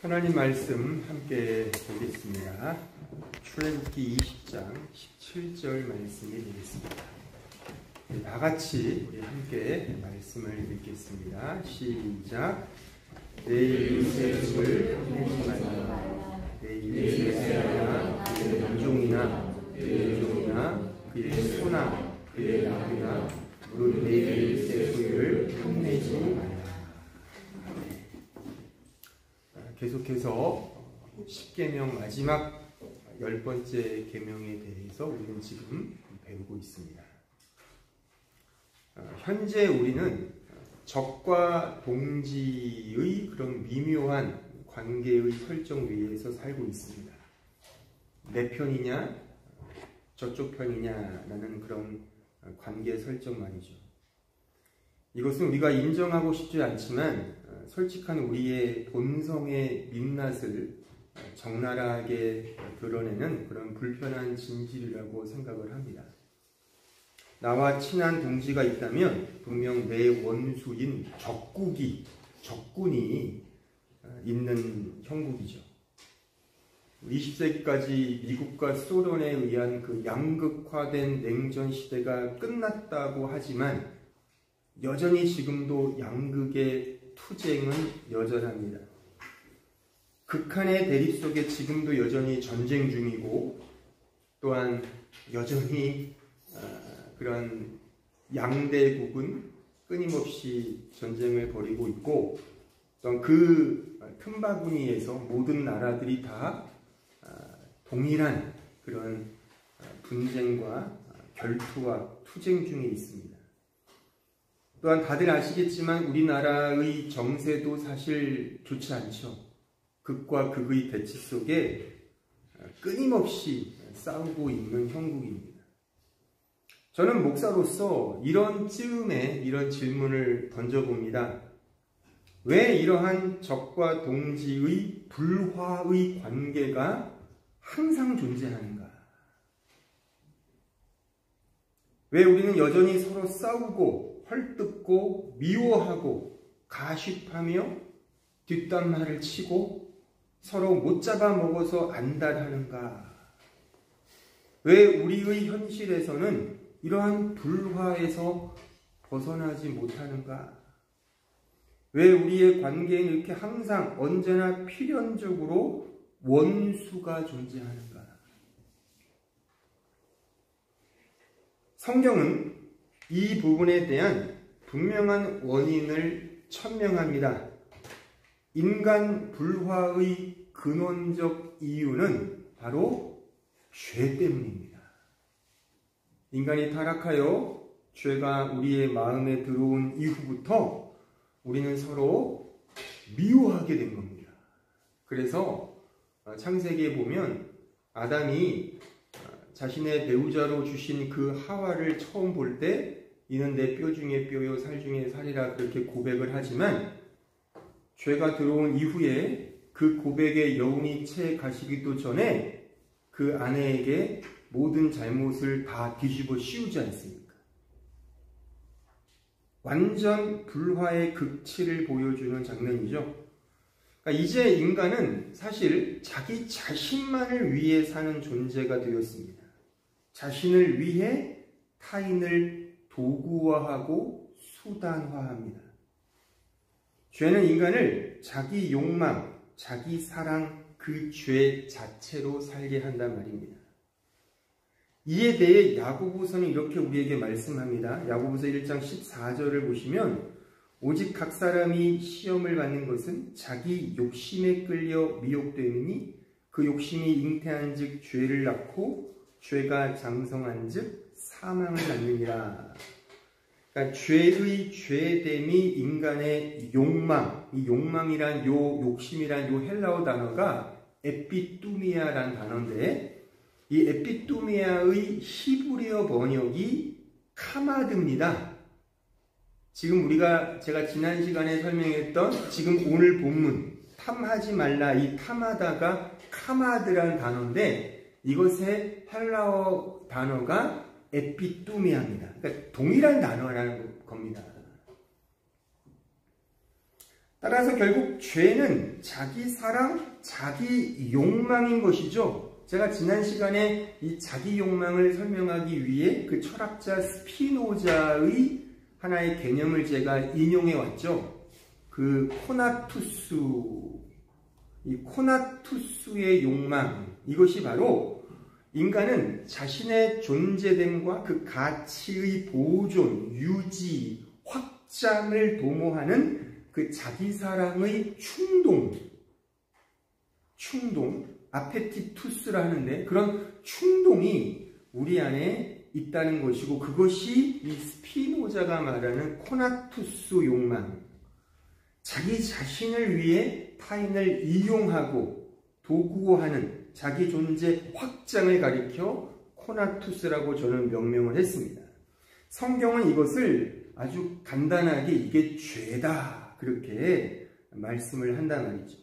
하나님 말씀 함께 보겠습니다. 출애굽기 20장 17절 말씀이 되겠습니다. 다 같이 우리 함께 말씀을 읽겠습니다. 시작. 내 이웃의 집을 탐내지 말라. 내 이웃의 새나 그의 남종이나 그의 종이나 그의 소나 그의 나무나 무릇 내 이웃의 소유를 탐내지 말라. 계속해서 10계명 마지막 10번째 계명에 대해서 우리는 지금 배우고 있습니다. 현재 우리는 적과 동지의 그런 미묘한 관계의 설정 위에서 살고 있습니다. 내 편이냐 저쪽 편이냐라는 그런 관계 설정 말이죠. 이것은 우리가 인정하고 싶지 않지만 솔직한 우리의 본성의 민낯을 적나라하게 드러내는 그런 불편한 진실이라고 생각을 합니다. 나와 친한 동지가 있다면 분명 내 원수인 적군이 있는 형국이죠. 20세기까지 미국과 소련에 의한 그 양극화된 냉전 시대가 끝났다고 하지만 여전히 지금도 양극의 투쟁은 여전합니다. 극한의 대립 속에 지금도 여전히 전쟁 중이고 또한 여전히 그런 양대국은 끊임없이 전쟁을 벌이고 있고 또한 그 틈바구니에서 모든 나라들이 다 동일한 그런 분쟁과 결투와 투쟁 중에 있습니다. 또한 다들 아시겠지만 우리나라의 정세도 사실 좋지 않죠. 극과 극의 대치 속에 끊임없이 싸우고 있는 형국입니다. 저는 목사로서 이런 쯤에 이런 질문을 던져봅니다. 왜 이러한 적과 동지의 불화의 관계가 항상 존재하는가? 왜 우리는 여전히 서로 싸우고 헐뜯고 미워하고 가십하며 뒷담화를 치고 서로 못 잡아먹어서 안달하는가? 왜 우리의 현실에서는 이러한 불화에서 벗어나지 못하는가? 왜 우리의 관계에는 이렇게 항상 언제나 필연적으로 원수가 존재하는가? 성경은 이 부분에 대한 분명한 원인을 천명합니다. 인간 불화의 근원적 이유는 바로 죄 때문입니다. 인간이 타락하여 죄가 우리의 마음에 들어온 이후부터 우리는 서로 미워하게 된 겁니다. 그래서 창세기에 보면 아담이 자신의 배우자로 주신 그 하와를 처음 볼 때 이는 내 뼈 중에 뼈요 살 중에 살이라 그렇게 고백을 하지만 죄가 들어온 이후에 그 고백의 여운이 채 가시기도 전에 그 아내에게 모든 잘못을 다 뒤집어 씌우지 않습니까? 완전 불화의 극치를 보여주는 장면이죠. 그러니까 이제 인간은 사실 자기 자신만을 위해 사는 존재가 되었습니다. 자신을 위해 타인을 도구화하고 수단화합니다. 죄는 인간을 자기 욕망, 자기 사랑, 그 죄 자체로 살게 한단 말입니다. 이에 대해 야고보서는 이렇게 우리에게 말씀합니다. 야고보서 1장 14절을 보시면 오직 각 사람이 시험을 받는 것은 자기 욕심에 끌려 미혹되느니 그 욕심이 잉태한 즉 죄를 낳고 죄가 장성한 즉 사망을 낳느니라. 그러니까 죄의 죄됨이 인간의 욕망, 이 욕망이란 욕심이란 헬라어 단어가 에피뚜미아라는 단어인데 이 에피뚜미아의 히브리어 번역이 카마드입니다. 지금 제가 지난 시간에 설명했던 지금 오늘 본문 탐하지 말라 이 탐하다가 카마드라는 단어인데 이것의 헬라어 단어가 에피뚜미아입니다. 그러니까 동일한 단어라는 겁니다. 따라서 결국 죄는 자기 사랑, 자기 욕망인 것이죠. 제가 지난 시간에 이 자기 욕망을 설명하기 위해 그 철학자 스피노자의 하나의 개념을 제가 인용해 왔죠. 그 이 코나투스의 욕망, 이것이 바로 인간은 자신의 존재됨과 그 가치의 보존, 유지, 확장을 도모하는 그 자기 사랑의 충동, 아페티투스라 하는데 그런 충동이 우리 안에 있다는 것이고, 그것이 이 스피노자가 말하는 코나투스 욕망, 자기 자신을 위해 타인을 이용하고 도구화하는 자기 존재 확장을 가리켜 코나투스라고 저는 명명을 했습니다. 성경은 이것을 아주 간단하게 이게 죄다 그렇게 말씀을 한단 말이죠.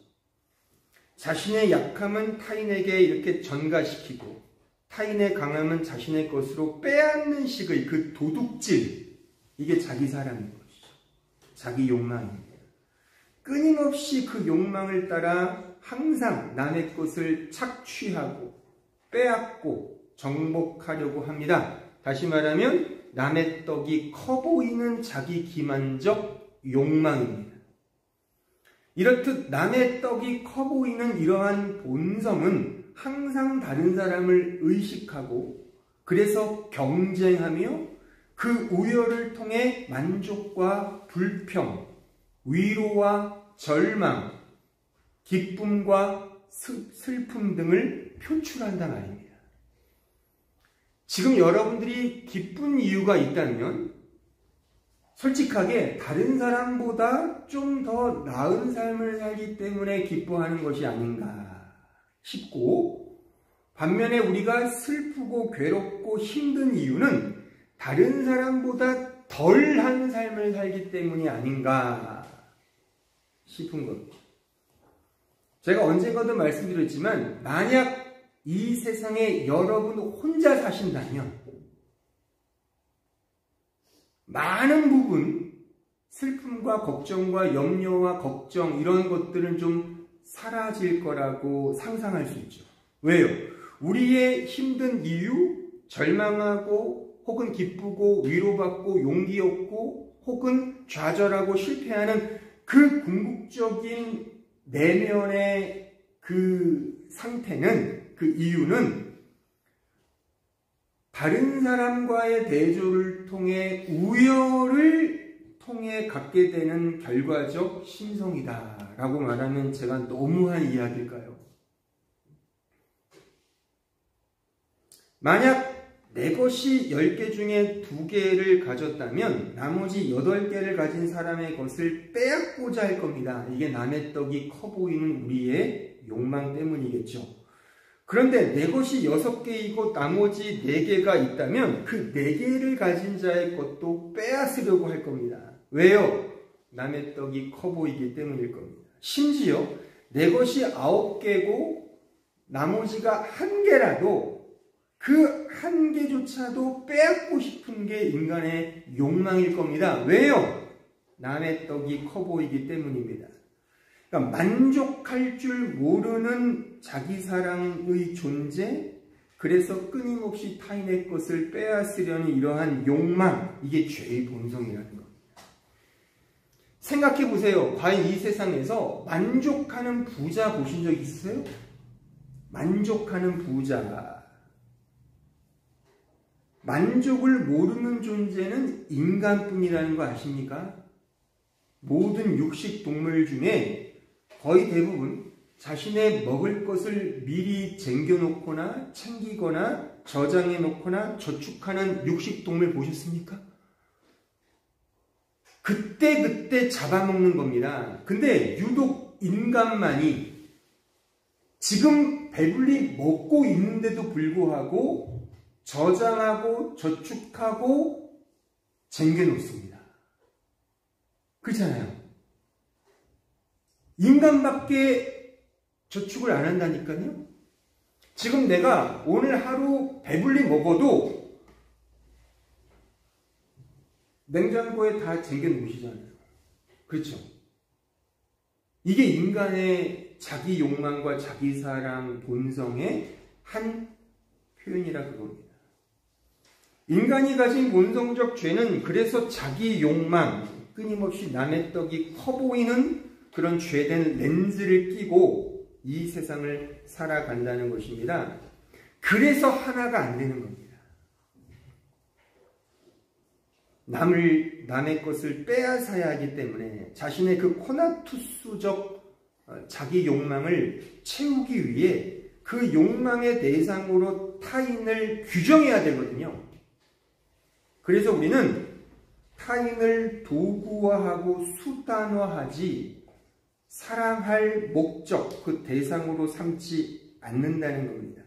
자신의 약함은 타인에게 이렇게 전가시키고 타인의 강함은 자신의 것으로 빼앗는 식의 그 도둑질, 이게 자기 사랑인 것이죠. 자기 욕망입니다. 끊임없이 그 욕망을 따라 항상 남의 것을 착취하고 빼앗고 정복하려고 합니다. 다시 말하면 남의 떡이 커 보이는 자기 기만적 욕망입니다. 이렇듯 남의 떡이 커 보이는 이러한 본성은 항상 다른 사람을 의식하고 그래서 경쟁하며 그 우열을 통해 만족과 불평, 위로와 절망, 기쁨과 슬픔 등을 표출한단 말입니다. 지금 여러분들이 기쁜 이유가 있다면 솔직하게 다른 사람보다 좀 더 나은 삶을 살기 때문에 기뻐하는 것이 아닌가 싶고, 반면에 우리가 슬프고 괴롭고 힘든 이유는 다른 사람보다 덜한 삶을 살기 때문이 아닌가 싶은 겁니다. 제가 언젠가도 말씀드렸지만 만약 이 세상에 여러분 혼자 사신다면 많은 부분 슬픔과 걱정과 염려와 걱정 이런 것들은 좀 사라질 거라고 상상할 수 있죠. 왜요? 우리의 힘든 이유, 절망하고 혹은 기쁘고 위로받고 용기 얻고 혹은 좌절하고 실패하는 그 궁극적인 내면의 그 상태는, 그 이유는 다른 사람과의 대조를 통해 우열을 통해 갖게 되는 결과적 신성이다 라고 말하면 제가 너무한 이야기일까요? 만약 내 것이 10개 중에 2개를 가졌다면 나머지 8개를 가진 사람의 것을 빼앗고자 할 겁니다. 이게 남의 떡이 커 보이는 우리의 욕망 때문이겠죠. 그런데 내 것이 6개이고 나머지 4개가 있다면 그 4개를 가진 자의 것도 빼앗으려고 할 겁니다. 왜요? 남의 떡이 커 보이기 때문일 겁니다. 심지어 내 것이 9개고 나머지가 1개라도 그 1개조차도 빼앗고 싶은 게 인간의 욕망일 겁니다. 왜요? 남의 떡이 커 보이기 때문입니다. 그러니까 만족할 줄 모르는 자기 사랑의 존재, 그래서 끊임없이 타인의 것을 빼앗으려는 이러한 욕망, 이게 죄의 본성이라는 겁니다. 생각해 보세요. 과연 이 세상에서 만족하는 부자 보신 적 있으세요? 만족하는 부자. 만족을 모르는 존재는 인간뿐이라는 거 아십니까? 모든 육식 동물 중에 거의 대부분 자신의 먹을 것을 미리 쟁겨놓거나 챙기거나 저장해놓거나 저축하는 육식 동물 보셨습니까? 그때 잡아먹는 겁니다. 근데 유독 인간만이 지금 배불리 먹고 있는데도 불구하고 저장하고 저축하고 쟁겨놓습니다. 그렇잖아요. 인간밖에 저축을 안 한다니까요. 지금 내가 오늘 하루 배불리 먹어도 냉장고에 다 쟁겨 놓으시잖아요. 그렇죠? 이게 인간의 자기 욕망과 자기 사랑 본성의 한 표현이라 그겁니다. 인간이 가진 본성적 죄는 그래서 자기 욕망, 끊임없이 남의 떡이 커 보이는 그런 죄된 렌즈를 끼고 이 세상을 살아간다는 것입니다. 그래서 하나가 안 되는 겁니다. 남의 것을 빼앗아야 하기 때문에 자신의 그 코나투스적 자기 욕망을 채우기 위해 그 욕망의 대상으로 타인을 규정해야 되거든요. 그래서 우리는 타인을 도구화하고 수단화하지 사랑할 목적, 그 대상으로 삼지 않는다는 겁니다.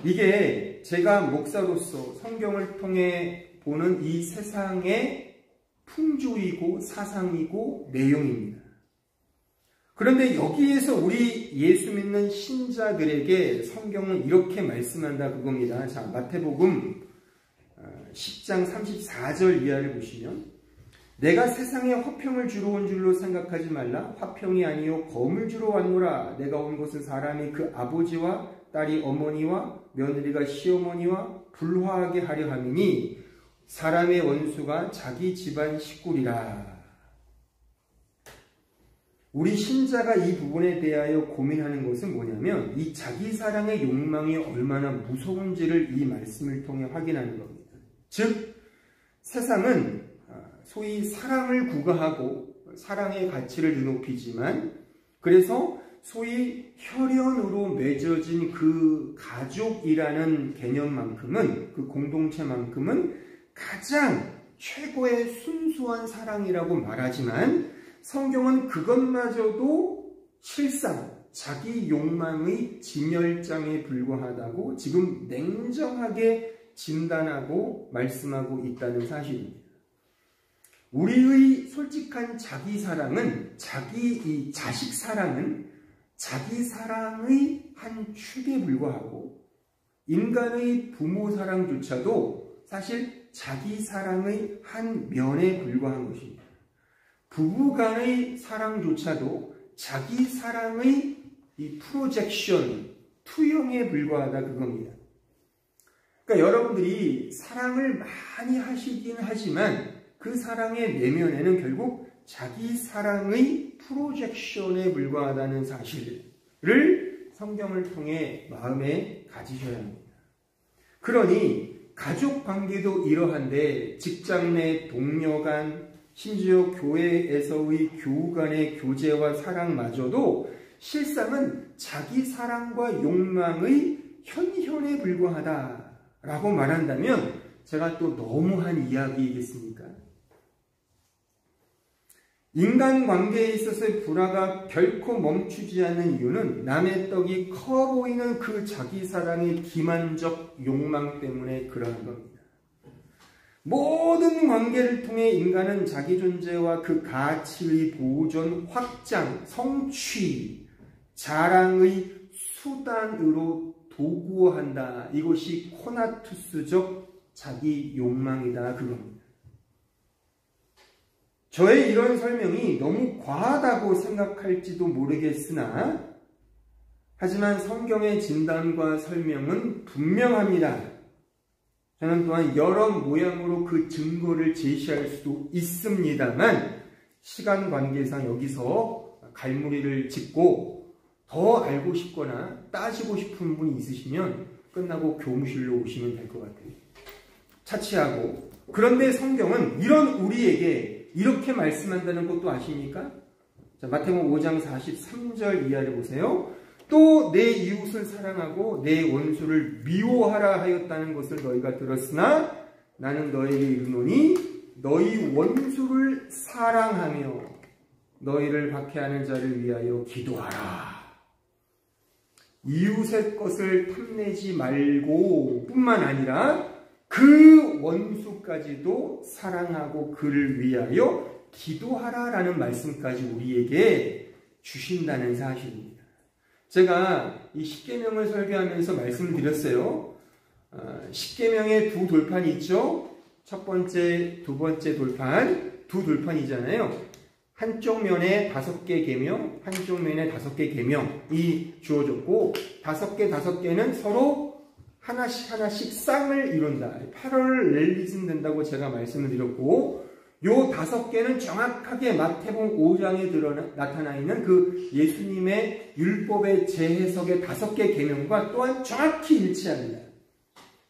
이게 제가 목사로서 성경을 통해 보는 이 세상의 풍조이고 사상이고 내용입니다. 그런데 여기에서 우리 예수 믿는 신자들에게 성경은 이렇게 말씀한다 그겁니다. 자, 마태복음 10장 34절 이하를 보시면 내가 세상에 화평을 주러 온 줄로 생각하지 말라. 화평이 아니요 검을 주러 왔노라. 내가 온 것은 사람이 그 아버지와 딸이 어머니와 며느리가 시어머니와 불화하게 하려 함이니 사람의 원수가 자기 집안 식구리라. 우리 신자가 이 부분에 대하여 고민하는 것은 뭐냐면 이 자기 사랑의 욕망이 얼마나 무서운지를 이 말씀을 통해 확인하는 겁니다. 즉 세상은 소위 사랑을 구가하고 사랑의 가치를 높이지만 그래서 소위 혈연으로 맺어진 그 가족이라는 개념만큼은 그 공동체만큼은 가장 최고의 순수한 사랑이라고 말하지만 성경은 그것마저도 실상 자기 욕망의 진열장에 불과하다고 지금 냉정하게 진단하고 말씀하고 있다는 사실입니다. 우리의 솔직한 자기 사랑은 이 자식 사랑은 자기 사랑의 한 축에 불과하고 인간의 부모 사랑조차도 사실 자기 사랑의 한 면에 불과한 것입니다. 부부 간의 사랑조차도 자기 사랑의 이 프로젝션, 투영에 불과하다 그겁니다. 그러니까 여러분들이 사랑을 많이 하시긴 하지만 그 사랑의 내면에는 결국 자기 사랑의 프로젝션에 불과하다는 사실을 성경을 통해 마음에 가지셔야 합니다. 그러니 가족 관계도 이러한데 직장 내 동료 간 심지어 교회에서의 교우 간의 교제와 사랑마저도 실상은 자기 사랑과 욕망의 현현에 불과하다라고 말한다면 제가 또 너무한 이야기이겠습니까? 인간관계에 있어서의 불화가 결코 멈추지 않는 이유는 남의 떡이 커 보이는 그 자기 사랑의 기만적 욕망 때문에 그러한 겁니다. 모든 관계를 통해 인간은 자기 존재와 그 가치의 보존, 확장, 성취, 자랑의 수단으로 도구화한다. 이것이 코나투스적 자기 욕망이다 그겁니다. 저의 이런 설명이 너무 과하다고 생각할지도 모르겠으나 하지만 성경의 진단과 설명은 분명합니다. 저는 또한 여러 모양으로 그 증거를 제시할 수도 있습니다만 시간 관계상 여기서 갈무리를 짚고 더 알고 싶거나 따지고 싶은 분이 있으시면 끝나고 교무실로 오시면 될 것 같아요. 차치하고. 그런데 성경은 이런 우리에게 이렇게 말씀한다는 것도 아십니까? 자, 마태복음 5장 43절 이하를 보세요. 또 내 이웃을 사랑하고 내 원수를 미워하라 하였다는 것을 너희가 들었으나 나는 너희에게 이르노니 너희 원수를 사랑하며 너희를 박해하는 자를 위하여 기도하라. 이웃의 것을 탐내지 말고 뿐만 아니라 그 원수까지도 사랑하고 그를 위하여 기도하라라는 말씀까지 우리에게 주신다는 사실입니다. 제가 이 십계명을 설교하면서 말씀을 드렸어요. 십계명의 두 돌판이 있죠. 첫 번째, 두 번째 돌판, 두 돌판이잖아요. 한쪽 면에 5개 계명, 한쪽 면에 5개 계명이 주어졌고 5개는 서로 하나씩 쌍을 이룬다. 패러렐리즘 된다고 제가 말씀을 드렸고 요 5개는 정확하게 마태복음 5장에 나타나 있는 그 예수님의 율법의 재해석의 5개 계명과 또한 정확히 일치합니다.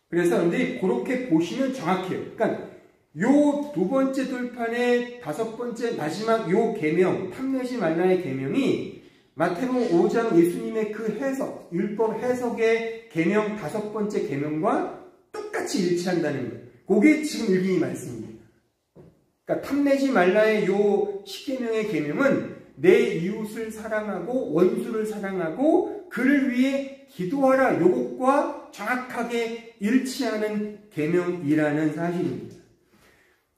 그래서 근데 그렇게 보시면 정확해요. 그러니까 요 2번째 돌판의 5번째 마지막 요 계명, 탐내지 말라의 계명이 마태복음 5장 예수님의 그 해석, 율법 해석의 계명 5번째 계명과 똑같이 일치한다는 거예요. 그게 지금 읽은 이 말씀입니다. 그러니까 탐내지 말라의 요 10계명의 계명은 내 이웃을 사랑하고 원수를 사랑하고 그를 위해 기도하라 요것과 정확하게 일치하는 계명이라는 사실입니다.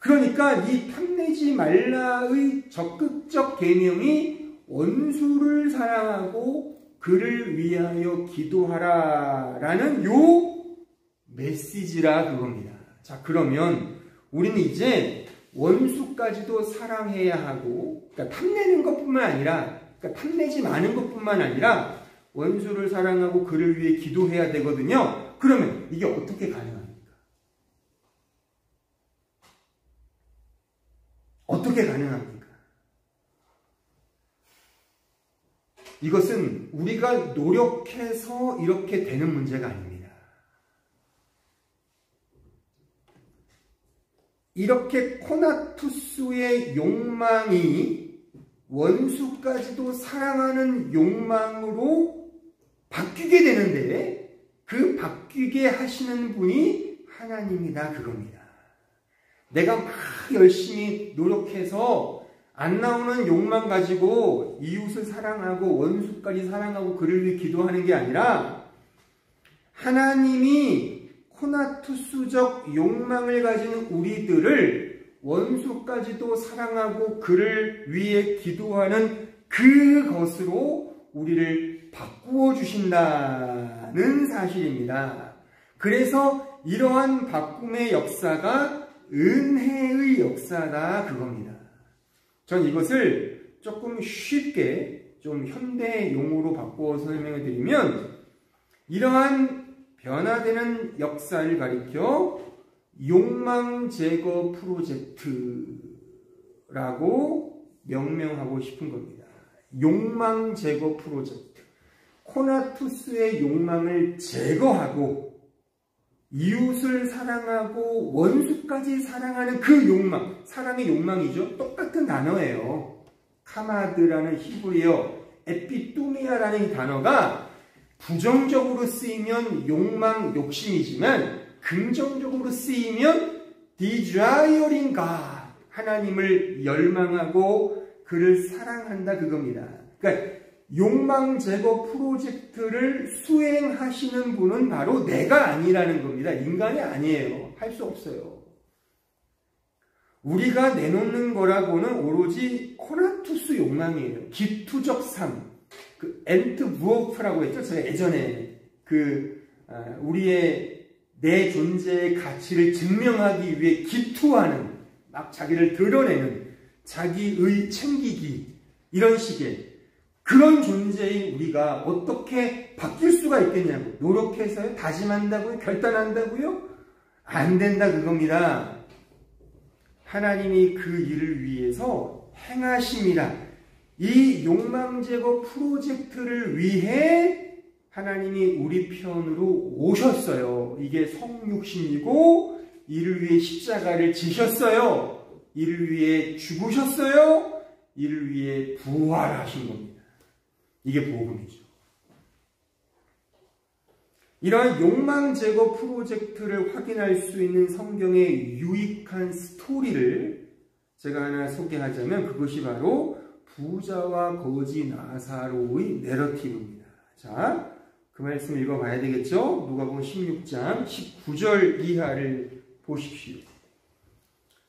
그러니까 이 탐내지 말라의 적극적 계명이 원수를 사랑하고 그를 위하여 기도하라라는 요 메시지라 그겁니다. 자, 그러면 우리는 이제 원수까지도 사랑해야 하고, 그러니까 탐내는 것뿐만 아니라, 그러니까 탐내지 마는 것뿐만 아니라 원수를 사랑하고 그를 위해 기도해야 되거든요. 그러면 이게 어떻게 가능합니까? 어떻게 가능합니까? 이것은 우리가 노력해서 이렇게 되는 문제가 아닙니다. 이렇게 코나투스의 욕망이 원수까지도 사랑하는 욕망으로 바뀌게 되는데 그 바뀌게 하시는 분이 하나님이다 그겁니다. 내가 막 열심히 노력해서 안 나오는 욕망 가지고 이웃을 사랑하고 원수까지 사랑하고 그를 위해 기도하는 게 아니라 하나님이 코나투스적 욕망을 가진 우리들을 원수까지도 사랑하고 그를 위해 기도하는 그것으로 우리를 바꾸어 주신다는 사실입니다. 그래서 이러한 바꿈의 역사가 은혜의 역사다 그겁니다. 전 이것을 조금 쉽게 좀 현대 용어로 바꾸어 설명해 드리면 이러한 변화되는 역사를 가리켜 욕망 제거 프로젝트라고 명명하고 싶은 겁니다. 욕망 제거 프로젝트. 코나투스의 욕망을 제거하고 이웃을 사랑하고 원수까지 사랑하는 그 욕망, 사랑의 욕망이죠. 똑같은 단어예요. 카마드라는 히브리어 에피뚜미아라는 이 단어가 부정적으로 쓰이면 욕망, 욕심이지만 긍정적으로 쓰이면 desiring God, 하나님을 열망하고 그를 사랑한다 그겁니다. 그러니까 욕망 제거 프로젝트를 수행하시는 분은 바로 내가 아니라는 겁니다. 인간이 아니에요. 할 수 없어요. 우리가 내놓는 거라고는 오로지 코나투스 욕망이에요. 기투적 삶. 그 엔트부어프라고 했죠. 제가 예전에 우리의 내 존재의 가치를 증명하기 위해 기투하는 막 자기를 드러내는 자기의 챙기기 이런 식의 그런 존재인 우리가 어떻게 바뀔 수가 있겠냐고 노력해서요? 다짐한다고요? 결단한다고요? 안 된다 그겁니다. 하나님이 그 일을 위해서 행하심이라 이 욕망 제거 프로젝트를 위해 하나님이 우리 편으로 오셨어요. 이게 성육신이고 이를 위해 십자가를 지셨어요. 이를 위해 죽으셨어요. 이를 위해 부활하신 겁니다. 이게 복음이죠. 이러한 욕망 제거 프로젝트를 확인할 수 있는 성경의 유익한 스토리를 제가 하나 소개하자면 그것이 바로 부자와 거지 나사로의 내러티브입니다. 자, 그 말씀 읽어봐야 되겠죠? 누가복음 16장 19절 이하를 보십시오.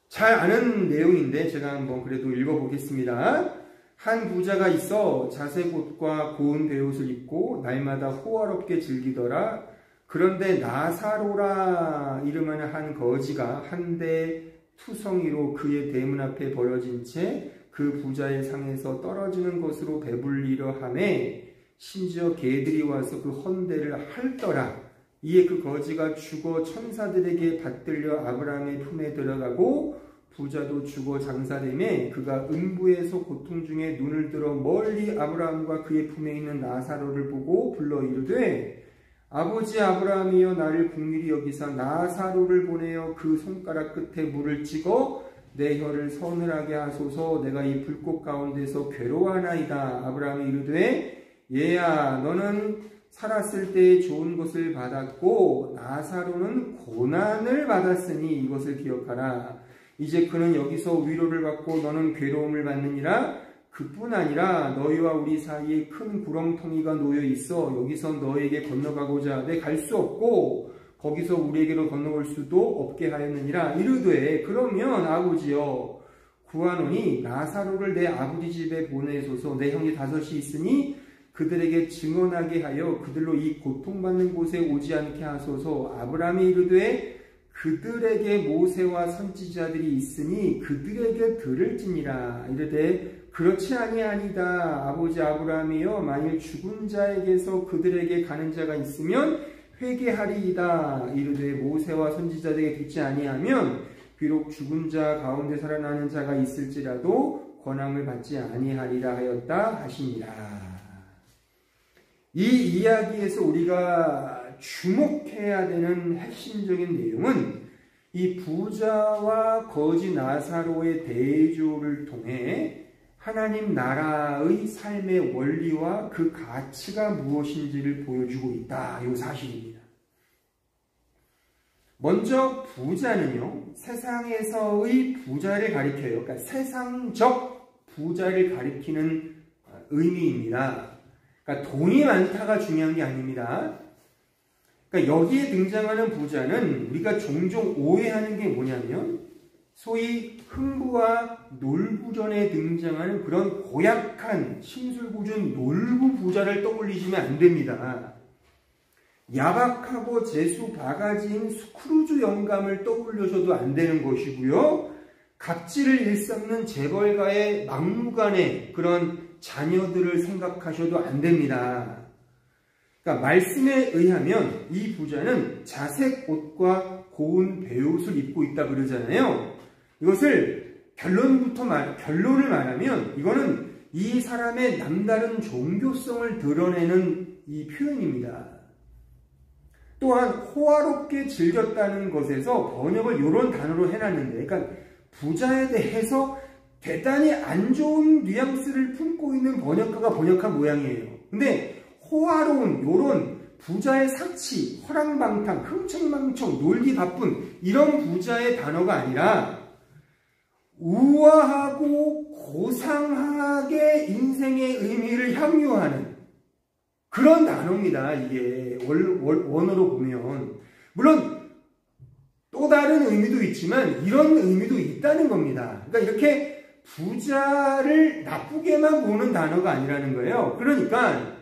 잘 아는 내용인데 제가 한번 그래도 읽어보겠습니다. 한 부자가 있어 자색옷과 고운 베옷을 입고 날마다 호화롭게 즐기더라. 그런데 나사로라 이름하는 한 거지가 한 대 투성이로 그의 대문 앞에 버려진 채 그 부자의 상에서 떨어지는 것으로 배불리려 하매 심지어 개들이 와서 그 헌대를 핥더라. 이에 그 거지가 죽어 천사들에게 받들려 아브라함의 품에 들어가고 부자도 죽어 장사되매 그가 음부에서 고통 중에 눈을 들어 멀리 아브라함과 그의 품에 있는 나사로를 보고 불러 이르되 아버지 아브라함이여 나를 긍휼히 여기사 나사로를 보내어 그 손가락 끝에 물을 찍어 내 혀를 서늘하게 하소서. 내가 이 불꽃 가운데서 괴로워하나이다. 아브라함이 이르되 얘야 너는 살았을 때 좋은 것을 받았고 나사로는 고난을 받았으니 이것을 기억하라. 이제 그는 여기서 위로를 받고 너는 괴로움을 받느니라. 그뿐 아니라 너희와 우리 사이에 큰 구렁텅이가 놓여 있어 여기서 너에게 건너가고자 하되 갈 수 없고 거기서 우리에게로 건너올 수도 없게 하였느니라. 이르되 그러면 아버지여 구하노니 나사로를 내 아버지 집에 보내소서. 내 형이 5이 있으니 그들에게 증언하게 하여 그들로 이 고통받는 곳에 오지 않게 하소서. 아브라함이 이르되 그들에게 모세와 선지자들이 있으니 그들에게 들을지니라. 이르되 그렇지 아니하니이다. 아버지 아브라함이여 만일 죽은 자에게서 그들에게 가는 자가 있으면 회개하리이다. 이르되 모세와 선지자들에게 듣지 아니하면 비록 죽은 자 가운데 살아나는 자가 있을지라도 권함을 받지 아니하리라 하였다 하시니라. 이 이야기에서 우리가 주목해야 되는 핵심적인 내용은 이 부자와 거지 나사로의 대조를 통해 하나님 나라의 삶의 원리와 그 가치가 무엇인지를 보여주고 있다. 이 사실입니다. 먼저 부자는요, 세상에서의 부자를 가리켜요. 그러니까 세상적 부자를 가리키는 의미입니다. 그러니까 돈이 많다가 중요한 게 아닙니다. 그러니까 여기에 등장하는 부자는 우리가 종종 오해하는 게 뭐냐면 소위 흥부와 놀부전에 등장하는 그런 고약한 심술궂은 놀부 부자를 떠올리시면 안 됩니다. 야박하고 재수 바가지인 스크루즈 영감을 떠올려셔도 안 되는 것이고요. 갑질을 일삼는 재벌가의 막무가내 그런 자녀들을 생각하셔도 안 됩니다. 그러니까 말씀에 의하면 이 부자는 자색 옷과 고운 베옷을 입고 있다 그러잖아요. 이것을 결론을 말하면 이거는 이 사람의 남다른 종교성을 드러내는 이 표현입니다. 또한 호화롭게 즐겼다는 것에서 번역을 이런 단어로 해놨는데, 그러니까 부자에 대해서 대단히 안 좋은 뉘앙스를 품고 있는 번역가가 번역한 모양이에요. 근데 호화로운 이런 부자의 사치, 허랑방탕, 흥청망청, 놀기 바쁜 이런 부자의 단어가 아니라 우아하고 고상하게 인생의 의미를 향유하는 그런 단어입니다. 이게 원어로 보면. 물론 또 다른 의미도 있지만 이런 의미도 있다는 겁니다. 그러니까 이렇게 부자를 나쁘게만 보는 단어가 아니라는 거예요. 그러니까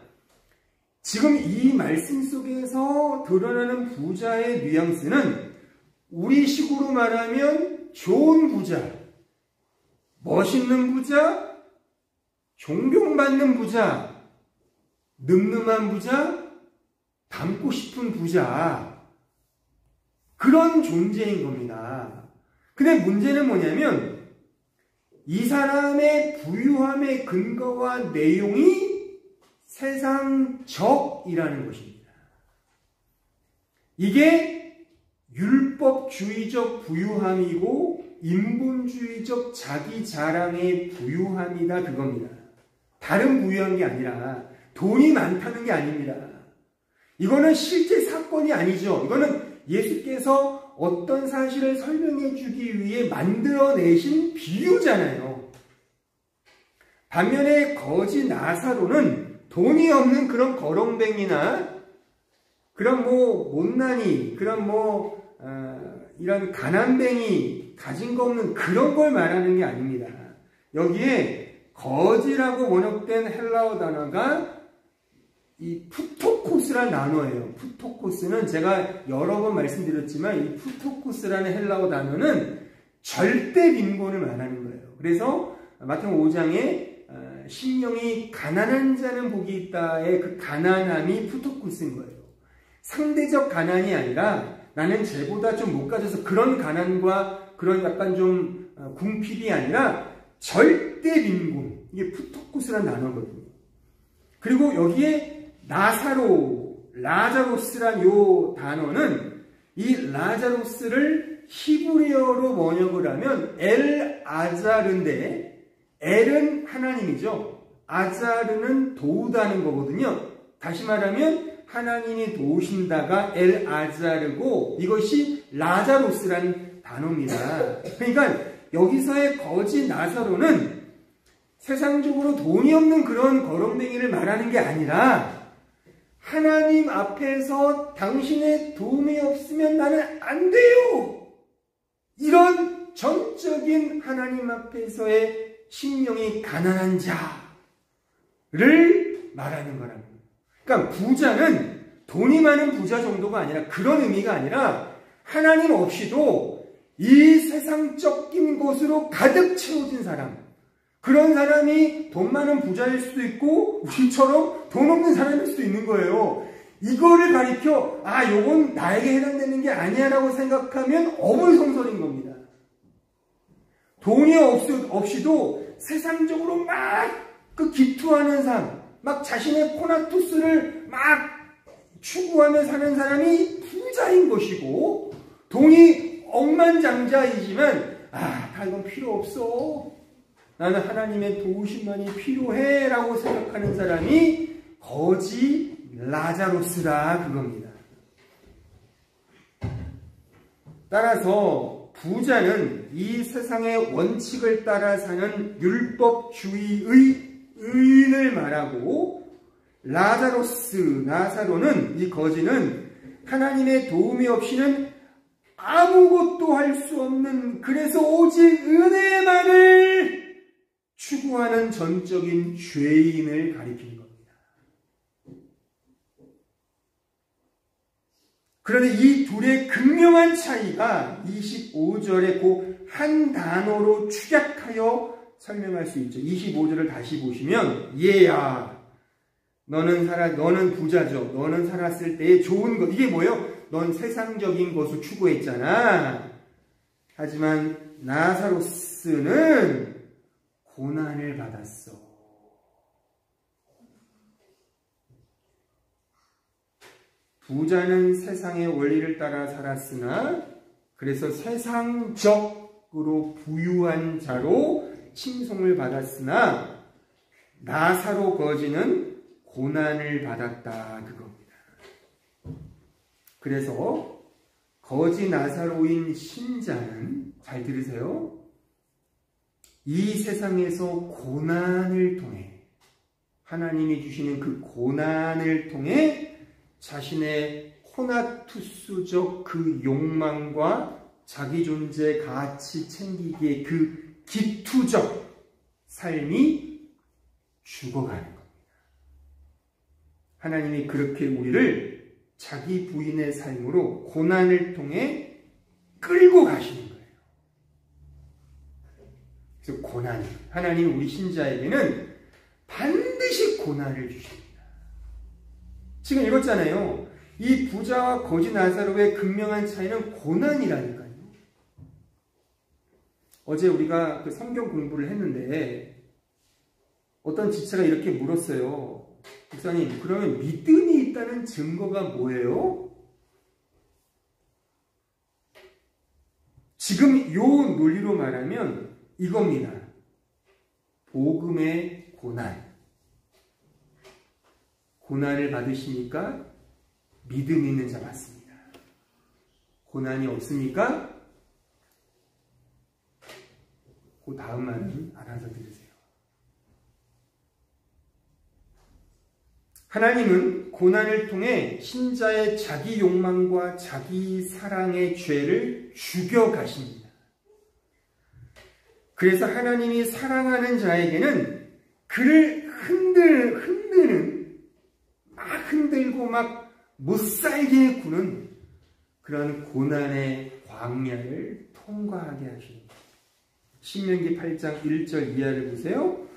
지금 이 말씀 속에서 드러나는 부자의 뉘앙스는 우리식으로 말하면 좋은 부자, 멋있는 부자, 존경받는 부자, 늠름한 부자, 닮고 싶은 부자, 그런 존재인 겁니다. 근데 문제는 뭐냐면 이 사람의 부유함의 근거와 내용이 세상적이라는 것입니다. 이게 율법주의적 부유함이고 인본주의적 자기 자랑의 부유함이다 그겁니다. 다른 부유한 게 아니라 돈이 많다는 게 아닙니다. 이거는 실제 사건이 아니죠. 이거는 예수께서 어떤 사실을 설명해 주기 위해 만들어내신 비유잖아요. 반면에 거지 나사로는 돈이 없는 그런 거렁뱅이나 그런 못난이, 그런 이런 가난뱅이, 가진 거 없는 그런 걸 말하는 게 아닙니다. 여기에 거지라고 번역된 헬라어 단어가 이 푸토코스라는 단어예요. 푸토코스는 제가 여러 번 말씀드렸지만 이 푸토코스라는 헬라어 단어는 절대 빈곤을 말하는 거예요. 그래서 마태복음 5장에 심령이 가난한 자는 복이 있다의 그 가난함이 푸토쿠스인 거예요. 상대적 가난이 아니라 나는 쟤보다 좀 못 가져서 그런 가난과 그런 약간 좀 궁핍이 아니라 절대 빈곤. 이게 푸토쿠스란 단어거든요. 그리고 여기에 라자로스란 요 단어는 이 라자로스를 히브리어로 번역을 하면 엘 아자르인데 엘은 하나님이죠. 아자르는 도우다는 거거든요. 다시 말하면 하나님이 도우신다가 엘 아자르고 이것이 라자로스라는 단어입니다. 그러니까 여기서의 거지 나사로는 세상적으로 돈이 없는 그런 거렁뱅이를 말하는 게 아니라 하나님 앞에서 당신의 도움이 없으면 나는 안 돼요. 이런 전적인 하나님 앞에서의 심령이 가난한 자를 말하는 거랍니다. 그러니까 부자는 돈이 많은 부자 정도가 아니라 그런 의미가 아니라 하나님 없이도 이 세상적인 것으로 가득 채워진 사람. 그런 사람이 돈 많은 부자일 수도 있고 우리처럼 돈 없는 사람일 수도 있는 거예요. 이거를 가리켜 요건 나에게 해당되는 게 아니야 라고 생각하면 어불성설인 겁니다. 돈이 없이도 세상적으로 막 그 기투하는 삶, 막 자신의 코나투스를 막 추구하며 사는 사람이 부자인 것이고 돈이 억만장자이지만 다 이건 필요 없어. 나는 하나님의 도우심만이 필요해 라고 생각하는 사람이 거지 라자로스라 그겁니다. 따라서 부자는 이 세상의 원칙을 따라 사는 율법주의의 의인을 말하고 나사로는 이 거지는 하나님의 도움이 없이는 아무것도 할 수 없는 그래서 오직 은혜만을 추구하는 전적인 죄인을 가리키는 겁니다. 그런데 이 둘의 극명한 차이가 25절에 그 한 단어로 축약하여 설명할 수 있죠. 25절을 다시 보시면 얘야 너는 부자죠. 너는 살았을 때의 좋은 것. 이게 뭐예요? 넌 세상적인 것을 추구했잖아. 하지만 나사로스는 고난을 받았어. 부자는 세상의 원리를 따라 살았으나 그래서 세상적으로 부유한 자로 칭송을 받았으나 나사로 거지는 고난을 받았다 그겁니다. 그래서 거지 나사로인 신자는 잘 들으세요. 이 세상에서 고난을 통해 하나님이 주시는 그 고난을 통해 자신의 코나투스적 그 욕망과 자기 존재 가치 챙기기의 그 기투적 삶이 죽어가는 겁니다. 하나님이 그렇게 우리를 자기 부인의 삶으로 고난을 통해 끌고 가시는 거예요. 그래서 고난, 하나님 우리 신자에게는 반드시 고난을 주십니다. 지금 읽었잖아요. 이 부자와 거지 나사로의 극명한 차이는 고난이라니까요. 어제 우리가 그 성경 공부를 했는데 어떤 지체가 이렇게 물었어요. 목사님, 그러면 믿음이 있다는 증거가 뭐예요? 지금 요 논리로 말하면 이겁니다. 복음의 고난. 고난을 받으시니까 믿음 있는 자 맞습니다. 고난이 없습니까? 그 다음 말은 알아서 들으세요. 하나님은 고난을 통해 신자의 자기 욕망과 자기 사랑의 죄를 죽여가십니다. 그래서 하나님이 사랑하는 자에게는 그를 흔들고 막 못살게 구는 그런 고난의 광야를 통과하게 하십니다. 신명기 8장 1절 이하를 보세요.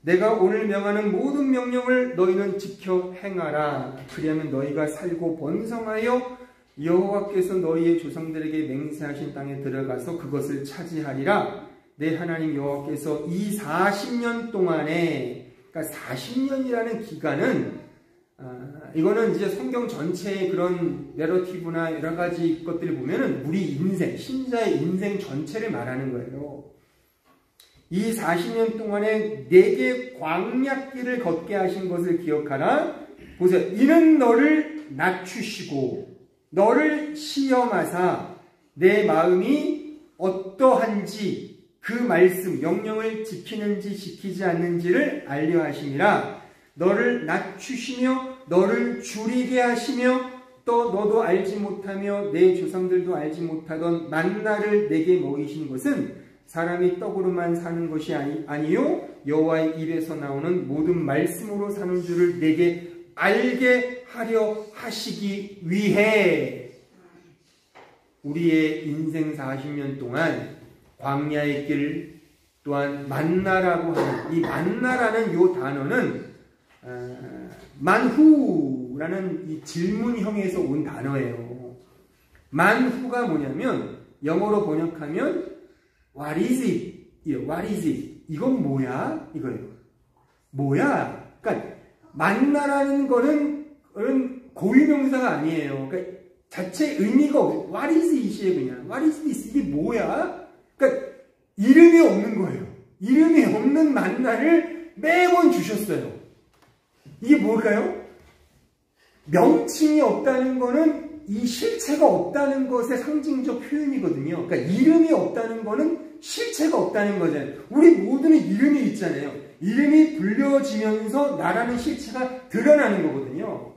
내가 오늘 명하는 모든 명령을 너희는 지켜 행하라. 그리하면 너희가 살고 번성하여 여호와께서 너희의 조상들에게 맹세하신 땅에 들어가서 그것을 차지하리라. 내 하나님 여호와께서 이 40년 동안에, 그러니까 40년이라는 기간은 이거는 이제 성경 전체의 그런 내러티브나 여러 가지 것들을 보면은 우리 인생, 신자의 인생 전체를 말하는 거예요. 이 40년 동안에 내게 광야길을 걷게 하신 것을 기억하라. 보세요. 이는 너를 낮추시고 너를 시험하사 내 마음이 어떠한지 그 말씀, 명령을 지키는지 지키지 않는지를 알려 하심이라. 너를 낮추시며 너를 줄이게 하시며 또 너도 알지 못하며 내 조상들도 알지 못하던 만나를 내게 먹이신 것은 사람이 떡으로만 사는 것이 아니요 여호와의 입에서 나오는 모든 말씀으로 사는 줄을 내게 알게 하려 하시기 위해. 우리의 인생 40년 동안 광야의 길 또한 만나라고 하는 이 만나라는 요 단어는 만후라는 이 질문형에서 온 단어예요. 만후가 뭐냐면 영어로 번역하면 What is it? What is it? 이건 뭐야? 이거예요. 뭐야? 그러니까 만나라는 거는 고유명사가 아니에요. 그러니까 자체 의미가 없어요. What is it이에요, 그냥. What is this? 이게 뭐야? 그러니까 이름이 없는 거예요. 이름이 없는 만나를 매번 주셨어요. 이게 뭘까요? 명칭이 없다는 거는 이 실체가 없다는 것의 상징적 표현이거든요. 그러니까 이름이 없다는 거는 실체가 없다는 거잖아요. 우리 모두는 이름이 있잖아요. 이름이 불려지면서 나라는 실체가 드러나는 거거든요.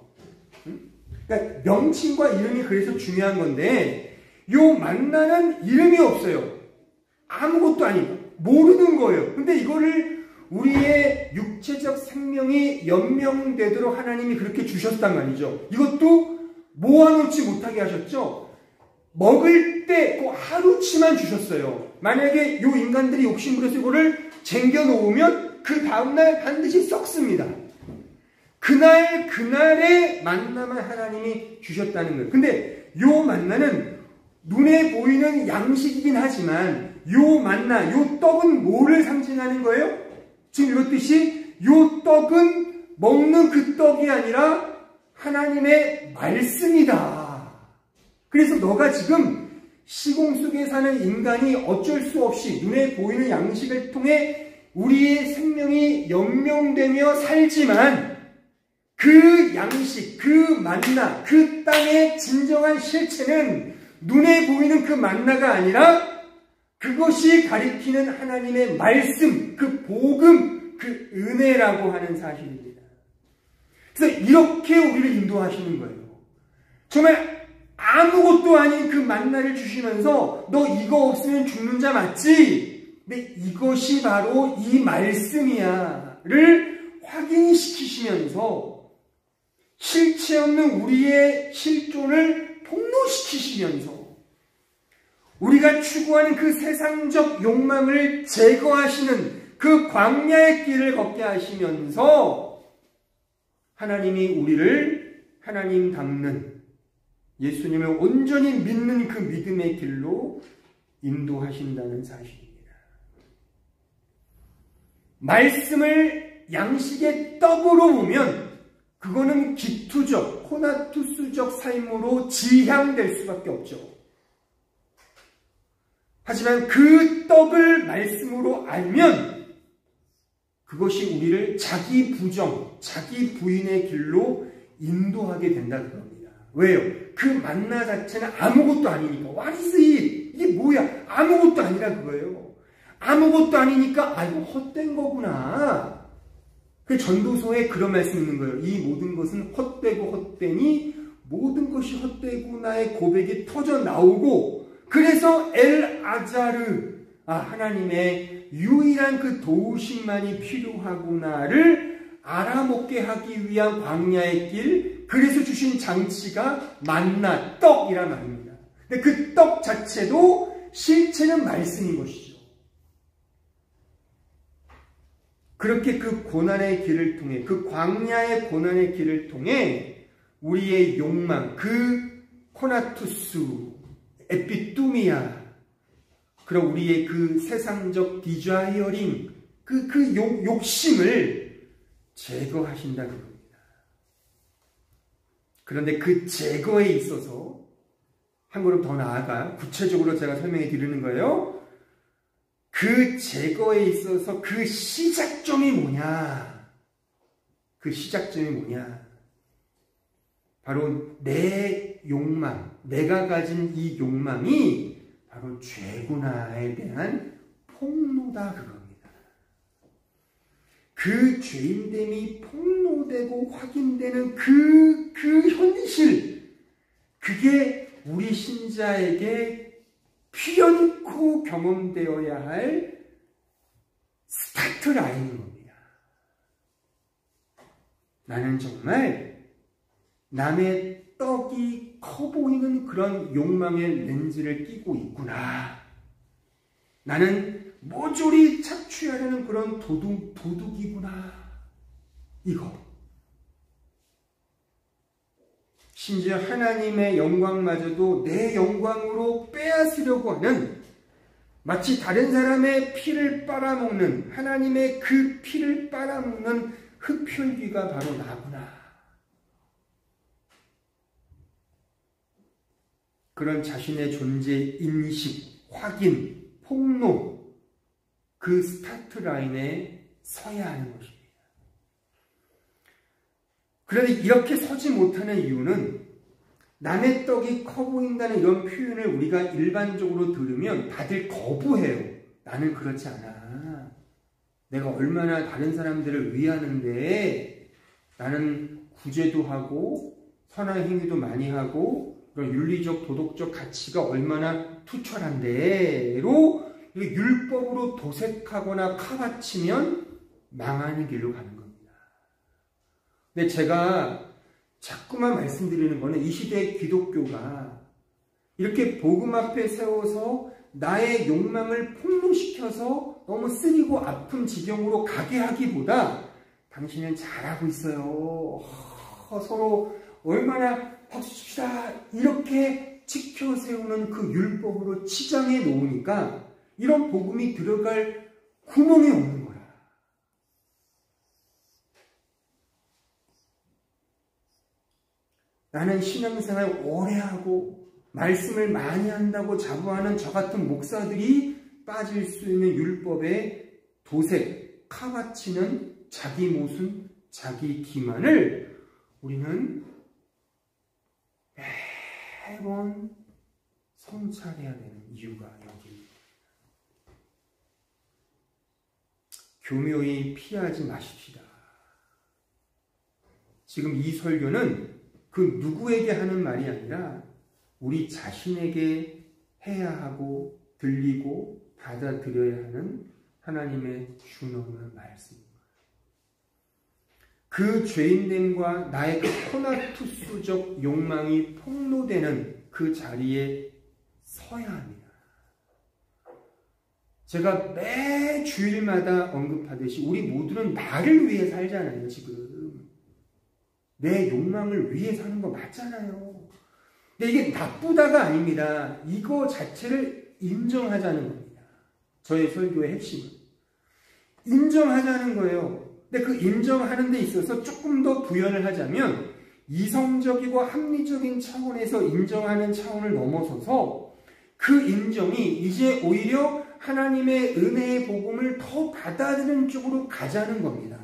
그러니까 명칭과 이름이 그래서 중요한 건데 요 만나는 이름이 없어요. 아무것도 아니고 모르는 거예요. 근데 이거를 우리의 육체적 생명이 연명되도록 하나님이 그렇게 주셨단 말이죠. 이것도 모아놓지 못하게 하셨죠. 먹을 때 그 하루치만 주셨어요. 만약에 요 인간들이 욕심부려서 이거를 쟁겨놓으면 그 다음날 반드시 썩습니다. 그날에 만나만 하나님이 주셨다는 거예요. 근데 요 만나는 눈에 보이는 양식이긴 하지만 요 만나, 요 떡은 뭐를 상징하는 거예요? 지금 이렇듯이 요 떡은 먹는 그 떡이 아니라 하나님의 말씀이다. 그래서 너가 지금 시공 속에 사는 인간이 어쩔 수 없이 눈에 보이는 양식을 통해 우리의 생명이 연명되며 살지만 그 양식, 그 만나, 그 땅의 진정한 실체는 눈에 보이는 그 만나가 아니라 그것이 가리키는 하나님의 말씀, 그 복음, 그 은혜라고 하는 사실입니다. 그래서 이렇게 우리를 인도하시는 거예요. 정말 아무것도 아닌 그 만나를 주시면서 너 이거 없으면 죽는 자 맞지? 근데 이것이 바로 이 말씀이야를 확인시키시면서 실체 없는 우리의 실존을 폭로시키시면서 우리가 추구하는 그 세상적 욕망을 제거하시는 그 광야의 길을 걷게 하시면서 하나님이 우리를 하나님 닮는 예수님을 온전히 믿는 그 믿음의 길로 인도하신다는 사실입니다. 말씀을 양식의 떡으로 보면 그거는 기투적, 코나투스적 삶으로 지향될 수밖에 없죠. 하지만 그 떡을 말씀으로 알면 그것이 우리를 자기 부정, 자기 부인의 길로 인도하게 된다는 겁니다. 왜요? 그 만나 자체는 아무것도 아니니까. What is it? 이게 뭐야? 아무것도 아니라 그거예요. 아무것도 아니니까 이거 헛된 거구나. 그 전도서에 그런 말씀이 있는 거예요. 이 모든 것은 헛되고 헛되니 모든 것이 헛되구나의 고백이 터져 나오고 그래서 엘아자르, 하나님의 유일한 그 도우심만이 필요하구나를 알아먹게 하기 위한 광야의 길, 그래서 주신 장치가 만나, 떡이란 말입니다. 근데 그 떡 자체도 실체는 말씀인 것이죠. 그렇게 그 고난의 길을 통해, 그 광야의 고난의 길을 통해 우리의 욕망, 그 코나투스, 에피뚜미아, 그리고 우리의 그 세상적 디자이어링, 그 욕심을 제거하신다는 겁니다. 그런데 그 제거에 있어서 한 걸음 더 나아가 구체적으로 제가 설명해 드리는 거예요. 그 제거에 있어서 그 시작점이 뭐냐? 그 시작점이 뭐냐? 바로 내 욕망, 내가 가진 이 욕망이 바로 죄구나에 대한 폭로다 그겁니다. 그 죄인됨이 폭로되고 확인되는 그 현실, 그게 우리 신자에게 피연코 경험되어야 할 스타트 라인인 겁니다. 나는 정말 남의 떡이 커 보이는 그런 욕망의 렌즈를 끼고 있구나. 나는 모조리 착취하려는 그런 도둑이구나. 이거. 심지어 하나님의 영광마저도 내 영광으로 빼앗으려고 하는, 마치 다른 사람의 피를 빨아먹는, 하나님의 그 피를 빨아먹는 흡혈귀가 바로 나구나. 그런 자신의 존재 인식, 확인, 폭로, 그 스타트 라인에 서야 하는 것입니다. 그런데 이렇게 서지 못하는 이유는 남의 떡이 커 보인다는 이런 표현을 우리가 일반적으로 들으면 다들 거부해요. 나는 그렇지 않아. 내가 얼마나 다른 사람들을 위하는데, 나는 구제도 하고 선한 행위도 많이 하고 그런 윤리적 도덕적 가치가 얼마나 투철한데로 율법으로 도색하거나 카바치면 망하는 길로 가는 겁니다. 근데 제가 자꾸만 말씀드리는 거는 이 시대의 기독교가 이렇게 복음 앞에 세워서 나의 욕망을 폭로시켜서 너무 쓰리고 아픈 지경으로 가게 하기보다 당신은 잘하고 있어요. 서로 얼마나 박수 칩시다. 이렇게 지켜 세우는 그 율법으로 치장해 놓으니까 이런 복음이 들어갈 구멍이 없는 거야. 나는 신앙생활 오래 하고 말씀을 많이 한다고 자부하는 저 같은 목사들이 빠질 수 있는 율법의 도색, 카바치는 자기 모순, 자기 기만을 우리는 매번 성찰해야 되는 이유가 여기입니다. 교묘히 피하지 마십시다. 지금 이 설교는 그 누구에게 하는 말이 아니라 우리 자신에게 해야 하고 들리고 받아들여야 하는 하나님의 준엄한 말씀입니다. 그 죄인됨과 나의 그 코나투스적 욕망이 폭로되는 그 자리에 서야 합니다. 제가 매 주일마다 언급하듯이 우리 모두는 나를 위해 살잖아요. 지금 내 욕망을 위해 사는 거 맞잖아요. 근데 이게 나쁘다가 아닙니다. 이거 자체를 인정하자는 겁니다. 저의 설교의 핵심은 인정하자는 거예요. 근데 그 인정하는 데 있어서 조금 더 부연을 하자면 이성적이고 합리적인 차원에서 인정하는 차원을 넘어서서 그 인정이 이제 오히려 하나님의 은혜의 복음을 더 받아들이는 쪽으로 가자는 겁니다.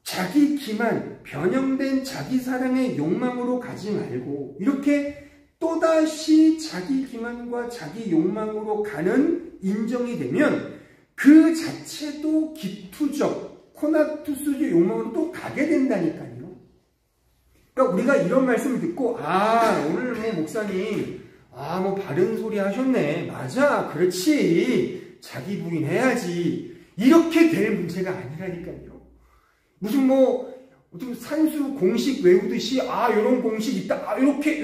자기 기만, 변형된 자기 사랑의 욕망으로 가지 말고 이렇게 또다시 자기 기만과 자기 욕망으로 가는 인정이 되면 그 자체도 기투적, 코나투스적 욕망으로 또 가게 된다니까요. 그러니까 우리가 이런 말씀을 듣고 오늘 뭐 목사님 뭐 바른 소리 하셨네. 맞아, 그렇지. 자기 부인해야지. 이렇게 될 문제가 아니라니까요. 무슨 어떤 산수 공식 외우듯이 이런 공식 있다. 이렇게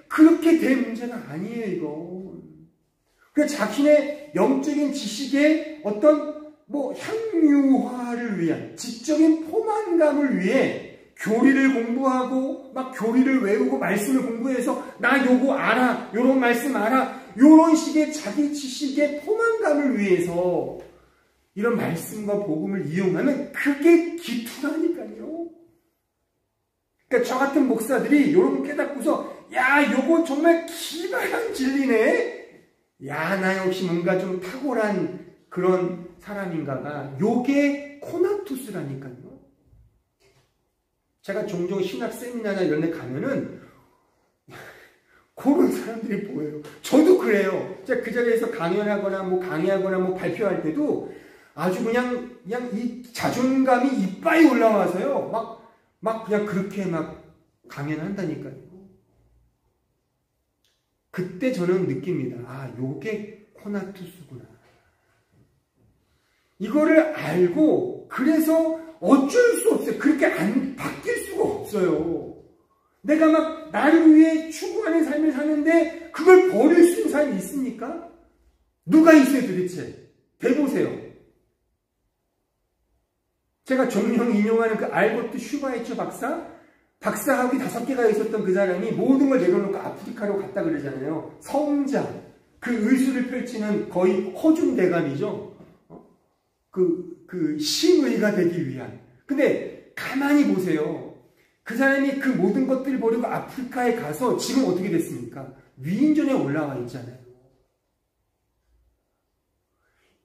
그렇게 될 문제가 아니에요, 이거. 그 자신의 영적인 지식의 어떤 향유화를 위한 지적인 포만감을 위해 교리를 공부하고 막 교리를 외우고 말씀을 공부해서 나 요거 알아, 요런 말씀 알아, 요런 식의 자기 지식의 포만감을 위해서 이런 말씀과 복음을 이용하면 그게 기투라니까요. 그러니까 저 같은 목사들이 요런 깨닫고서 야 요거 정말 기발한 진리네. 야 나 역시 뭔가 좀 탁월한 그런 사람인가가 요게 코나투스라니까요. 제가 종종 신학 세미나나 이런 데 가면은 그런 사람들이 보여요. 저도 그래요. 제가 그 자리에서 강연하거나 강의하거나 발표할 때도 아주 그냥 이 자존감이 이빨이 올라와서요. 막 그냥 그렇게 막 강연한다니까요. 그때 저는 느낍니다. 아, 요게 코나투스구나. 이거를 알고 그래서 어쩔 수 없어요. 그렇게 안 바뀔 수가 없어요. 내가 막 나를 위해 추구하는 삶을 사는데 그걸 버릴 수 있는 사람이 있습니까? 누가 있어요 도대체? 대보세요. 제가 종종 인용하는 그 알버트 슈바이처 박사학위 5개가 있었던 그 사람이 모든 걸 내려놓고 아프리카로 갔다 그러잖아요. 성자, 그 의술을 펼치는 거의 허준대감이죠. 그 심의가 되기 위한. 근데 가만히 보세요. 그 사람이 그 모든 것들을 버리고 아프리카에 가서 지금 어떻게 됐습니까? 위인전에 올라와 있잖아요.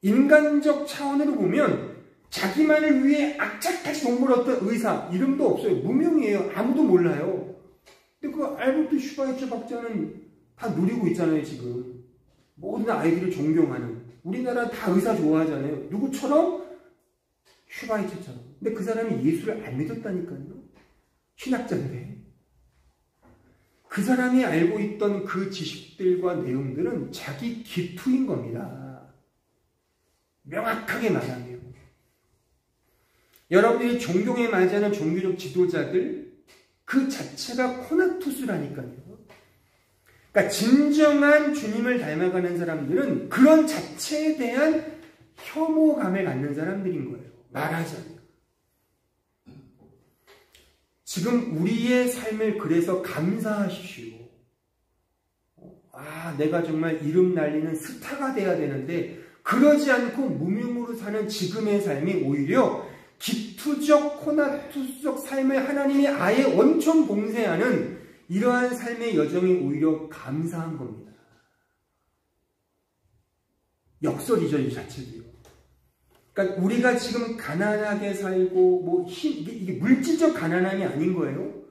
인간적 차원으로 보면 자기만을 위해 악착같이 동물었던 의사, 이름도 없어요. 무명이에요. 아무도 몰라요. 근데 그 알버트 슈바이처 박사는 다 누리고 있잖아요, 지금. 모든 아이들을 존경하는. 우리나라 다 의사 좋아하잖아요. 누구처럼? 슈바이처처럼. 근데 그 사람이 예수를 안 믿었다니까요. 신학자인데. 그 사람이 알고 있던 그 지식들과 내용들은 자기 기투인 겁니다. 명확하게 말하면. 여러분들이 존경에 맞이하는 종교적 지도자들 그 자체가 코나투스라니까요. 그러니까 진정한 주님을 닮아가는 사람들은 그런 자체에 대한 혐오감을 갖는 사람들인 거예요. 말하자면. 지금 우리의 삶을 그래서 감사하십시오. 아, 내가 정말 이름 날리는 스타가 돼야 되는데 그러지 않고 무명으로 사는 지금의 삶이 오히려 기투적 코나투스적 삶을 하나님이 아예 원천 봉쇄하는 이러한 삶의 여정이 오히려 감사한 겁니다. 역설이죠, 이 자체도요. 그러니까 우리가 지금 가난하게 살고 이게 물질적 가난함이 아닌 거예요.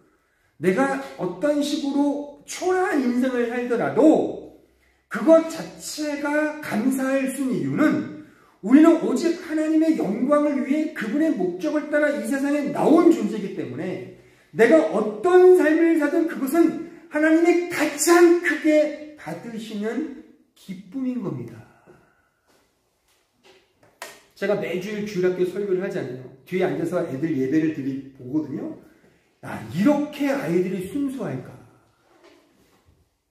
내가 어떤 식으로 초라한 인생을 살더라도 그것 자체가 감사할 수 있는 이유는 우리는 오직 하나님의 영광을 위해 그분의 목적을 따라 이 세상에 나온 존재이기 때문에 내가 어떤 삶을 사든 그것은 하나님이 가장 크게 받으시는 기쁨인 겁니다. 제가 매주일 주일학교 설교를 하잖아요. 뒤에 앉아서 애들 예배를 보거든요. 아, 이렇게 아이들이 순수할까?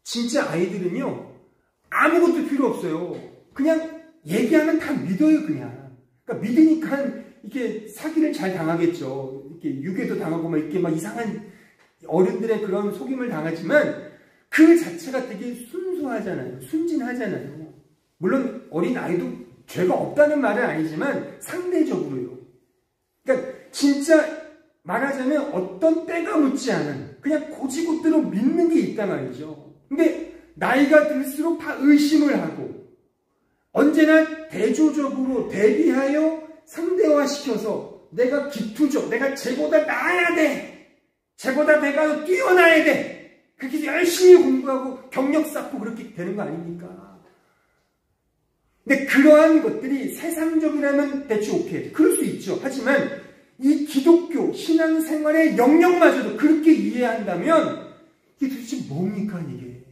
진짜 아이들은요, 아무것도 필요 없어요. 그냥 얘기하면 다 믿어요, 그냥. 그러니까 믿으니까 이렇게 사기를 잘 당하겠죠. 이렇게 유괴도 당하고 이렇게 이상한 어른들의 그런 속임을 당하지만 그 자체가 되게 순수하잖아요. 순진하잖아요. 물론 어린 아이도 죄가 없다는 말은 아니지만 상대적으로요. 그러니까 진짜 말하자면 어떤 때가 묻지 않은 그냥 고지고대로 믿는 게 있단 말이죠. 근데 나이가 들수록 다 의심을 하고 언제나 대조적으로 대비하여 상대화시켜서 내가 기투적, 내가 쟤보다 나아야 돼. 쟤보다 내가 뛰어나야 돼. 그렇게 열심히 공부하고 경력 쌓고 그렇게 되는 거 아닙니까? 근데 그러한 것들이 세상적이라면 대충 오케이. 그럴 수 있죠. 하지만 이 기독교 신앙생활의 영역마저도 그렇게 이해한다면 이게 도대체 뭡니까 이게?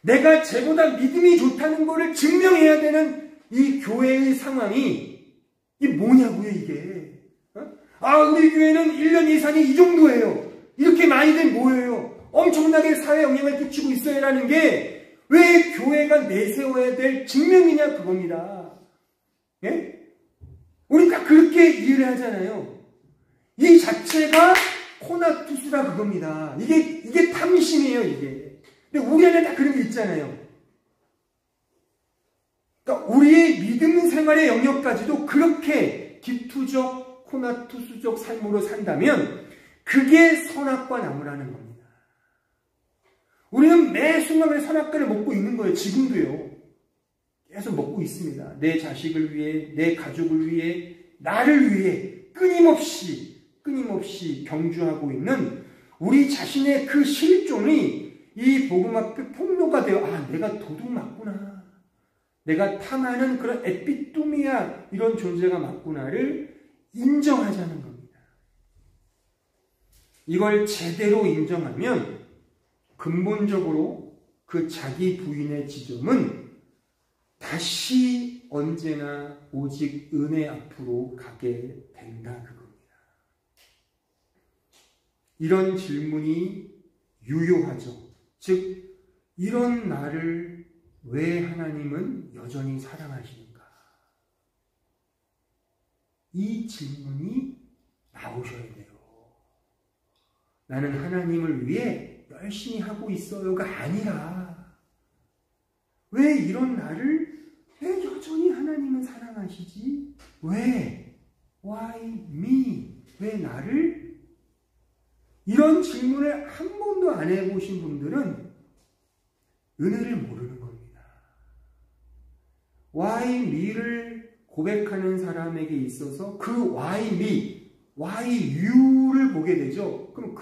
내가 쟤보다 믿음이 좋다는 거를 증명해야 되는 이 교회의 상황이 이게 뭐냐고요 이게? 아 우리 교회는 1년 예산이 이 정도예요. 이렇게 많이들 모여요. 엄청나게 사회 영향을 끼치고 있어요라는 게 왜 교회가 내세워야 될 직명이냐 그겁니다. 예? 우리 다 그렇게 이해를 하잖아요. 이 자체가 코나투스라 그겁니다. 이게 탐심이에요, 이게. 근데 우리 안에 다 그런 게 있잖아요. 그러니까 우리의 믿음 생활의 영역까지도 그렇게 기투적, 코나투스적 삶으로 산다면 그게 선악과 나무라는 겁니다. 우리는 매 순간에 선악과를 먹고 있는 거예요. 지금도요. 계속 먹고 있습니다. 내 자식을 위해, 내 가족을 위해, 나를 위해 끊임없이 경주하고 있는 우리 자신의 그 실존이 이 복음 앞에 폭로가 되어 내가 도둑 맞구나. 내가 탐하는 그런 에피토미아 이런 존재가 맞구나를 인정하자는 겁니다. 이걸 제대로 인정하면 근본적으로 그 자기 부인의 지점은 다시 언제나 오직 은혜 앞으로 가게 된다 그겁니다. 이런 질문이 유효하죠. 즉 이런 나를 왜 하나님은 여전히 사랑하시는가? 이 질문이 나오셔야 돼요. 나는 하나님을 위해 열심히 하고 있어요가 아니라 왜 이런 나를 왜 여전히 하나님은 사랑하시지? 왜? Why me? 왜 나를? 이런 질문을 한 번도 안 해보신 분들은 은혜를 모르는 겁니다. Why me를 고백하는 사람에게 있어서 그 why me, why you를 보게 되죠. 그럼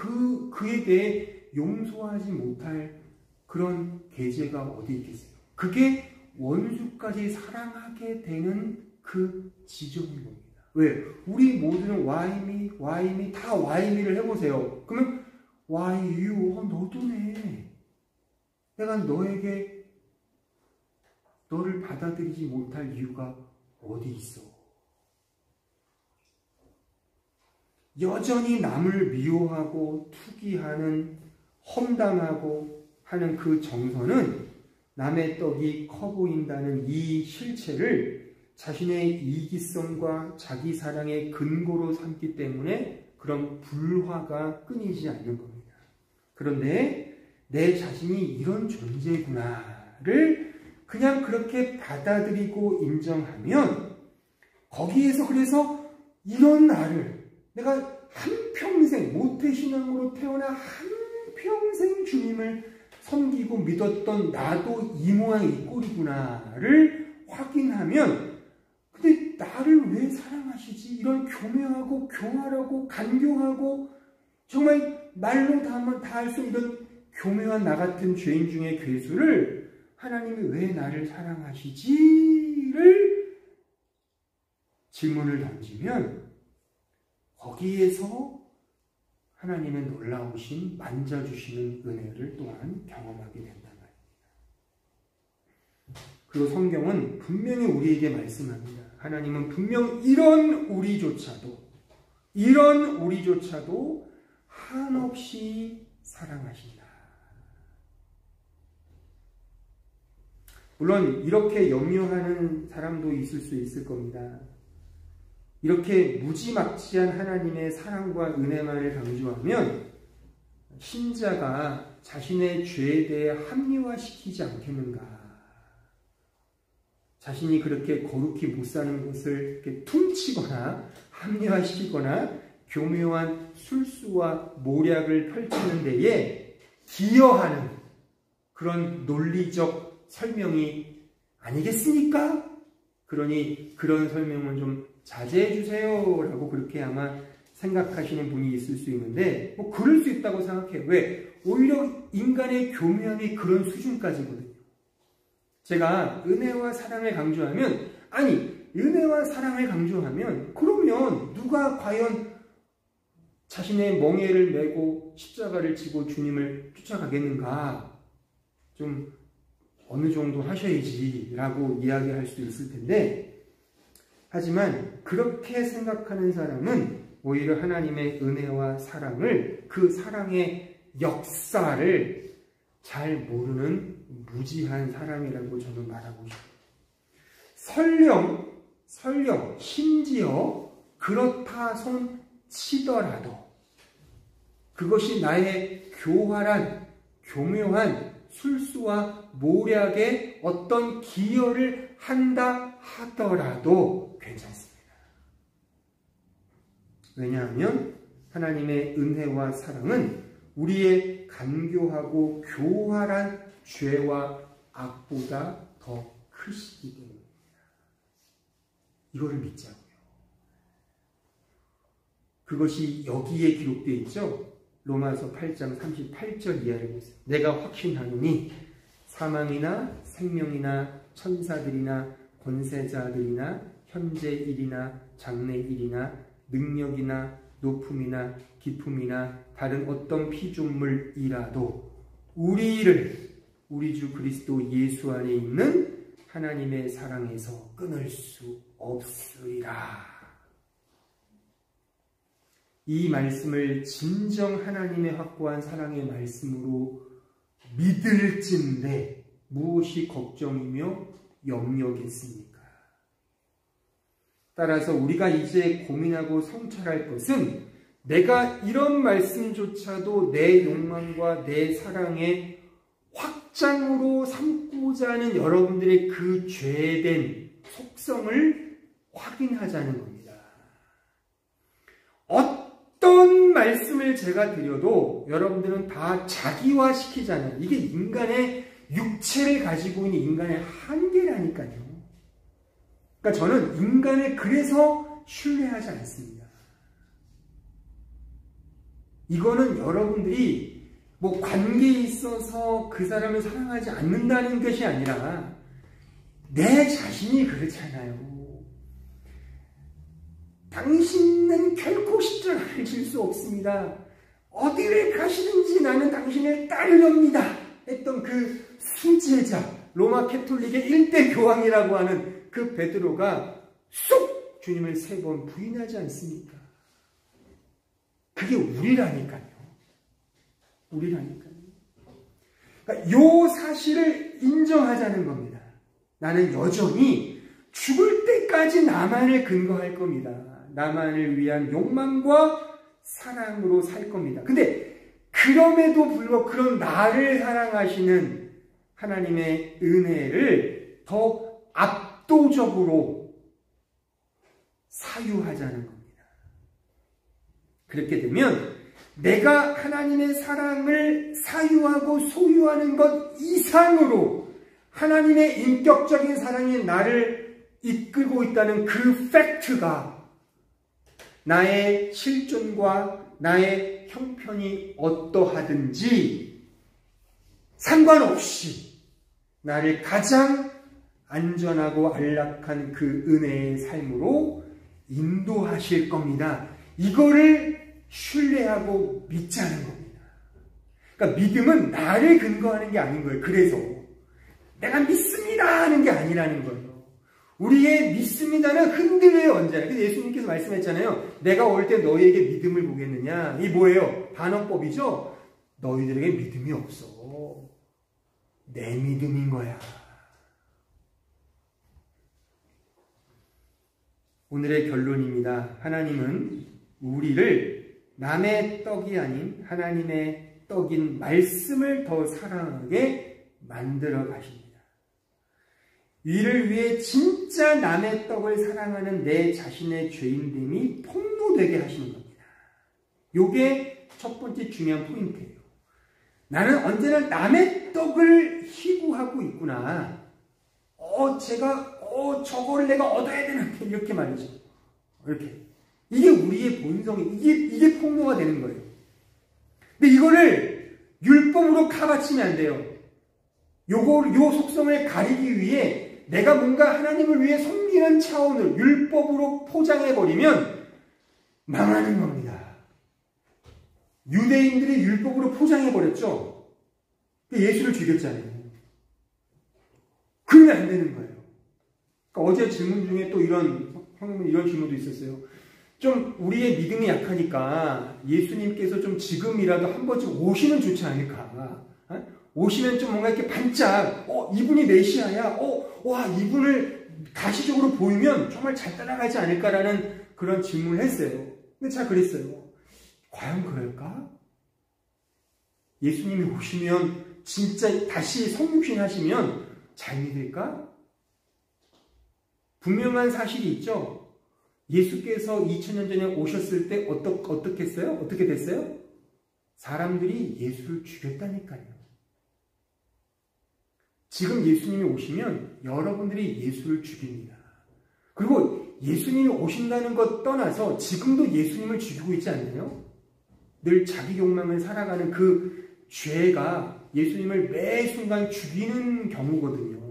그에 대해 용서하지 못할 그런 계제가 어디 있겠어요? 그게 원수까지 사랑하게 되는 그 지점인 겁니다. 왜? 우리 모두는 why me, 다 why me를 해보세요. 그러면 why you, 너도네. 내가 너에게 너를 받아들이지 못할 이유가 어디 있어? 여전히 남을 미워하고 투기하는 험담하고 하는 그 정서는 남의 떡이 커 보인다는 이 실체를 자신의 이기성과 자기 사랑의 근거로 삼기 때문에 그런 불화가 끊이지 않는 겁니다. 그런데 내 자신이 이런 존재구나를 그냥 그렇게 받아들이고 인정하면 거기에서 그래서 이런 나를 내가 한평생 모태신앙으로 태어나 한평생 주님을 섬기고 믿었던 나도 이 모양 이 꼴이구나를 확인하면 근데 나를 왜 사랑하시지? 이런 교묘하고 교활하고 간교하고 정말 말로 다 할 수 이런 교묘한 나 같은 죄인 중의 괴수를 하나님이 왜 나를 사랑하시지를 질문을 던지면 거기에서 하나님의 놀라우신 만져주시는 은혜를 또한 경험하게 된단 말입니다. 그리고 성경은 분명히 우리에게 말씀합니다. 하나님은 분명 이런 우리조차도 한없이 사랑하신다. 물론 이렇게 염려하는 사람도 있을 수 있을 겁니다. 이렇게 무지막지한 하나님의 사랑과 은혜만을 강조하면 신자가 자신의 죄에 대해 합리화시키지 않겠는가. 자신이 그렇게 거룩히 못 사는 것을 이렇게 퉁치거나 합리화시키거나 교묘한 술수와 모략을 펼치는 데에 기여하는 그런 논리적 설명이 아니겠습니까? 그러니 그런 설명은 좀 자제해 주세요 라고 그렇게 아마 생각하시는 분이 있을 수 있는데 그럴 수 있다고 생각해요. 왜? 오히려 인간의 교묘함이 그런 수준까지거든요. 제가 은혜와 사랑을 강조하면 은혜와 사랑을 강조하면 그러면 누가 과연 자신의 멍에를 메고 십자가를 지고 주님을 쫓아가겠는가? 좀 어느 정도 하셔야지 라고 이야기할 수도 있을 텐데 하지만 그렇게 생각하는 사람은 오히려 하나님의 은혜와 사랑을 그 사랑의 역사를 잘 모르는 무지한 사람이라고 저는 말하고 싶어요. 설령 심지어 그렇다 손 치더라도 그것이 나의 교묘한 술수와 모략에 어떤 기여를 한다 하더라도 괜찮습니다. 왜냐하면 하나님의 은혜와 사랑은 우리의 간교하고 교활한 죄와 악보다 더 크시기 때문입니다. 이거를 믿자고요. 그것이 여기에 기록되어 있죠. 로마서 8장 38절 이하를 보세요. 내가 확신하노니 사망이나 생명이나 천사들이나 권세자들이나 현재 일이나 장래 일이나 능력이나 높음이나 깊음이나 다른 어떤 피조물이라도 우리 주 그리스도 예수 안에 있는 하나님의 사랑에서 끊을 수 없으리라. 이 말씀을 진정 하나님의 확고한 사랑의 말씀으로 믿을진데 무엇이 걱정이며 염려겠습니까? 따라서 우리가 이제 고민하고 성찰할 것은 내가 이런 말씀조차도 내 욕망과 내 사랑의 확장으로 삼고자 하는 여러분들의 그 죄된 속성을 확인하자는 겁니다. 어떤 말씀을 제가 드려도 여러분들은 다 자기화시키잖아요. 이게 인간의 육체를 가지고 있는 인간의 한계라니까요. 그러니까 저는 인간을 그래서 신뢰하지 않습니다. 이거는 여러분들이 뭐 관계에 있어서 그 사람을 사랑하지 않는다는 것이 아니라 내 자신이 그렇잖아요. 당신은 결코 십자가를 질 수 없습니다. 어디를 가시든지 나는 당신을 따르렵니다. 했던 그 수제자, 로마 캐톨릭의 1대 교황이라고 하는 그 베드로가 쏙 주님을 3번 부인하지 않습니까? 그게 우리라니까요. 그러니까 요 사실을 인정하자는 겁니다. 나는 여전히 죽을 때까지 나만을 근거할 겁니다. 나만을 위한 욕망과 사랑으로 살 겁니다. 근데 그럼에도 불구하고 그런 나를 사랑하시는 하나님의 은혜를 더 압도적으로 사유하자는 겁니다. 그렇게 되면 내가 하나님의 사랑을 사유하고 소유하는 것 이상으로 하나님의 인격적인 사랑이 나를 이끌고 있다는 그 팩트가 나의 실존과 나의 형편이 어떠하든지 상관없이 나를 가장 안전하고 안락한 그 은혜의 삶으로 인도하실 겁니다. 이거를 신뢰하고 믿자는 겁니다. 그러니까 믿음은 나를 근거하는 게 아닌 거예요. 그래서 내가 믿습니다 하는 게 아니라는 거예요. 우리의 믿습니다는 흔들려요, 언제나. 그래서 예수님께서 말씀했잖아요. 내가 올 때 너희에게 믿음을 보겠느냐. 이 뭐예요? 반언법이죠? 너희들에게 믿음이 없어. 내 믿음인 거야. 오늘의 결론입니다. 하나님은 우리를 남의 떡이 아닌 하나님의 떡인 말씀을 더 사랑하게 만들어 가십니다. 이를 위해 진짜 남의 떡을 사랑하는 내 자신의 죄인됨이 폭로되게 하시는 겁니다. 이게 첫 번째 중요한 포인트예요. 나는 언제나 남의 떡을 희구하고 있구나. 저거를 내가 얻어야 되는데 이렇게 말이죠. 이렇게. 이게 우리의 본성이, 이게 폭로가 되는 거예요. 근데 이거를 율법으로 카바치면 안 돼요. 요 속성을 가리기 위해 내가 뭔가 하나님을 위해 섬기는 차원을 율법으로 포장해버리면 망하는 겁니다. 유대인들이 율법으로 포장해버렸죠. 예수를 죽였잖아요. 그러면 안 되는 거예요. 그러니까 어제 질문 중에 또 이런 질문도 있었어요. 좀 우리의 믿음이 약하니까 예수님께서 좀 지금이라도 한 번쯤 오시면 좋지 않을까. 오시면 좀 뭔가 이렇게 반짝, 이분이 메시아야, 와, 이분을 가시적으로 보이면 정말 잘 따라가지 않을까라는 그런 질문을 했어요. 근데 제가 그랬어요. 과연 그럴까? 예수님이 오시면 진짜 다시 성육신 하시면 잘 믿을까? 분명한 사실이 있죠. 예수께서 2000년 전에 오셨을 때 어떻게 했어요? 어떻게 됐어요? 사람들이 예수를 죽였다니까요. 지금 예수님이 오시면 여러분들이 예수를 죽입니다. 그리고 예수님이 오신다는 것 떠나서 지금도 예수님을 죽이고 있지 않나요? 늘 자기 욕망을 살아가는 그 죄가 예수님을 매 순간 죽이는 경우거든요.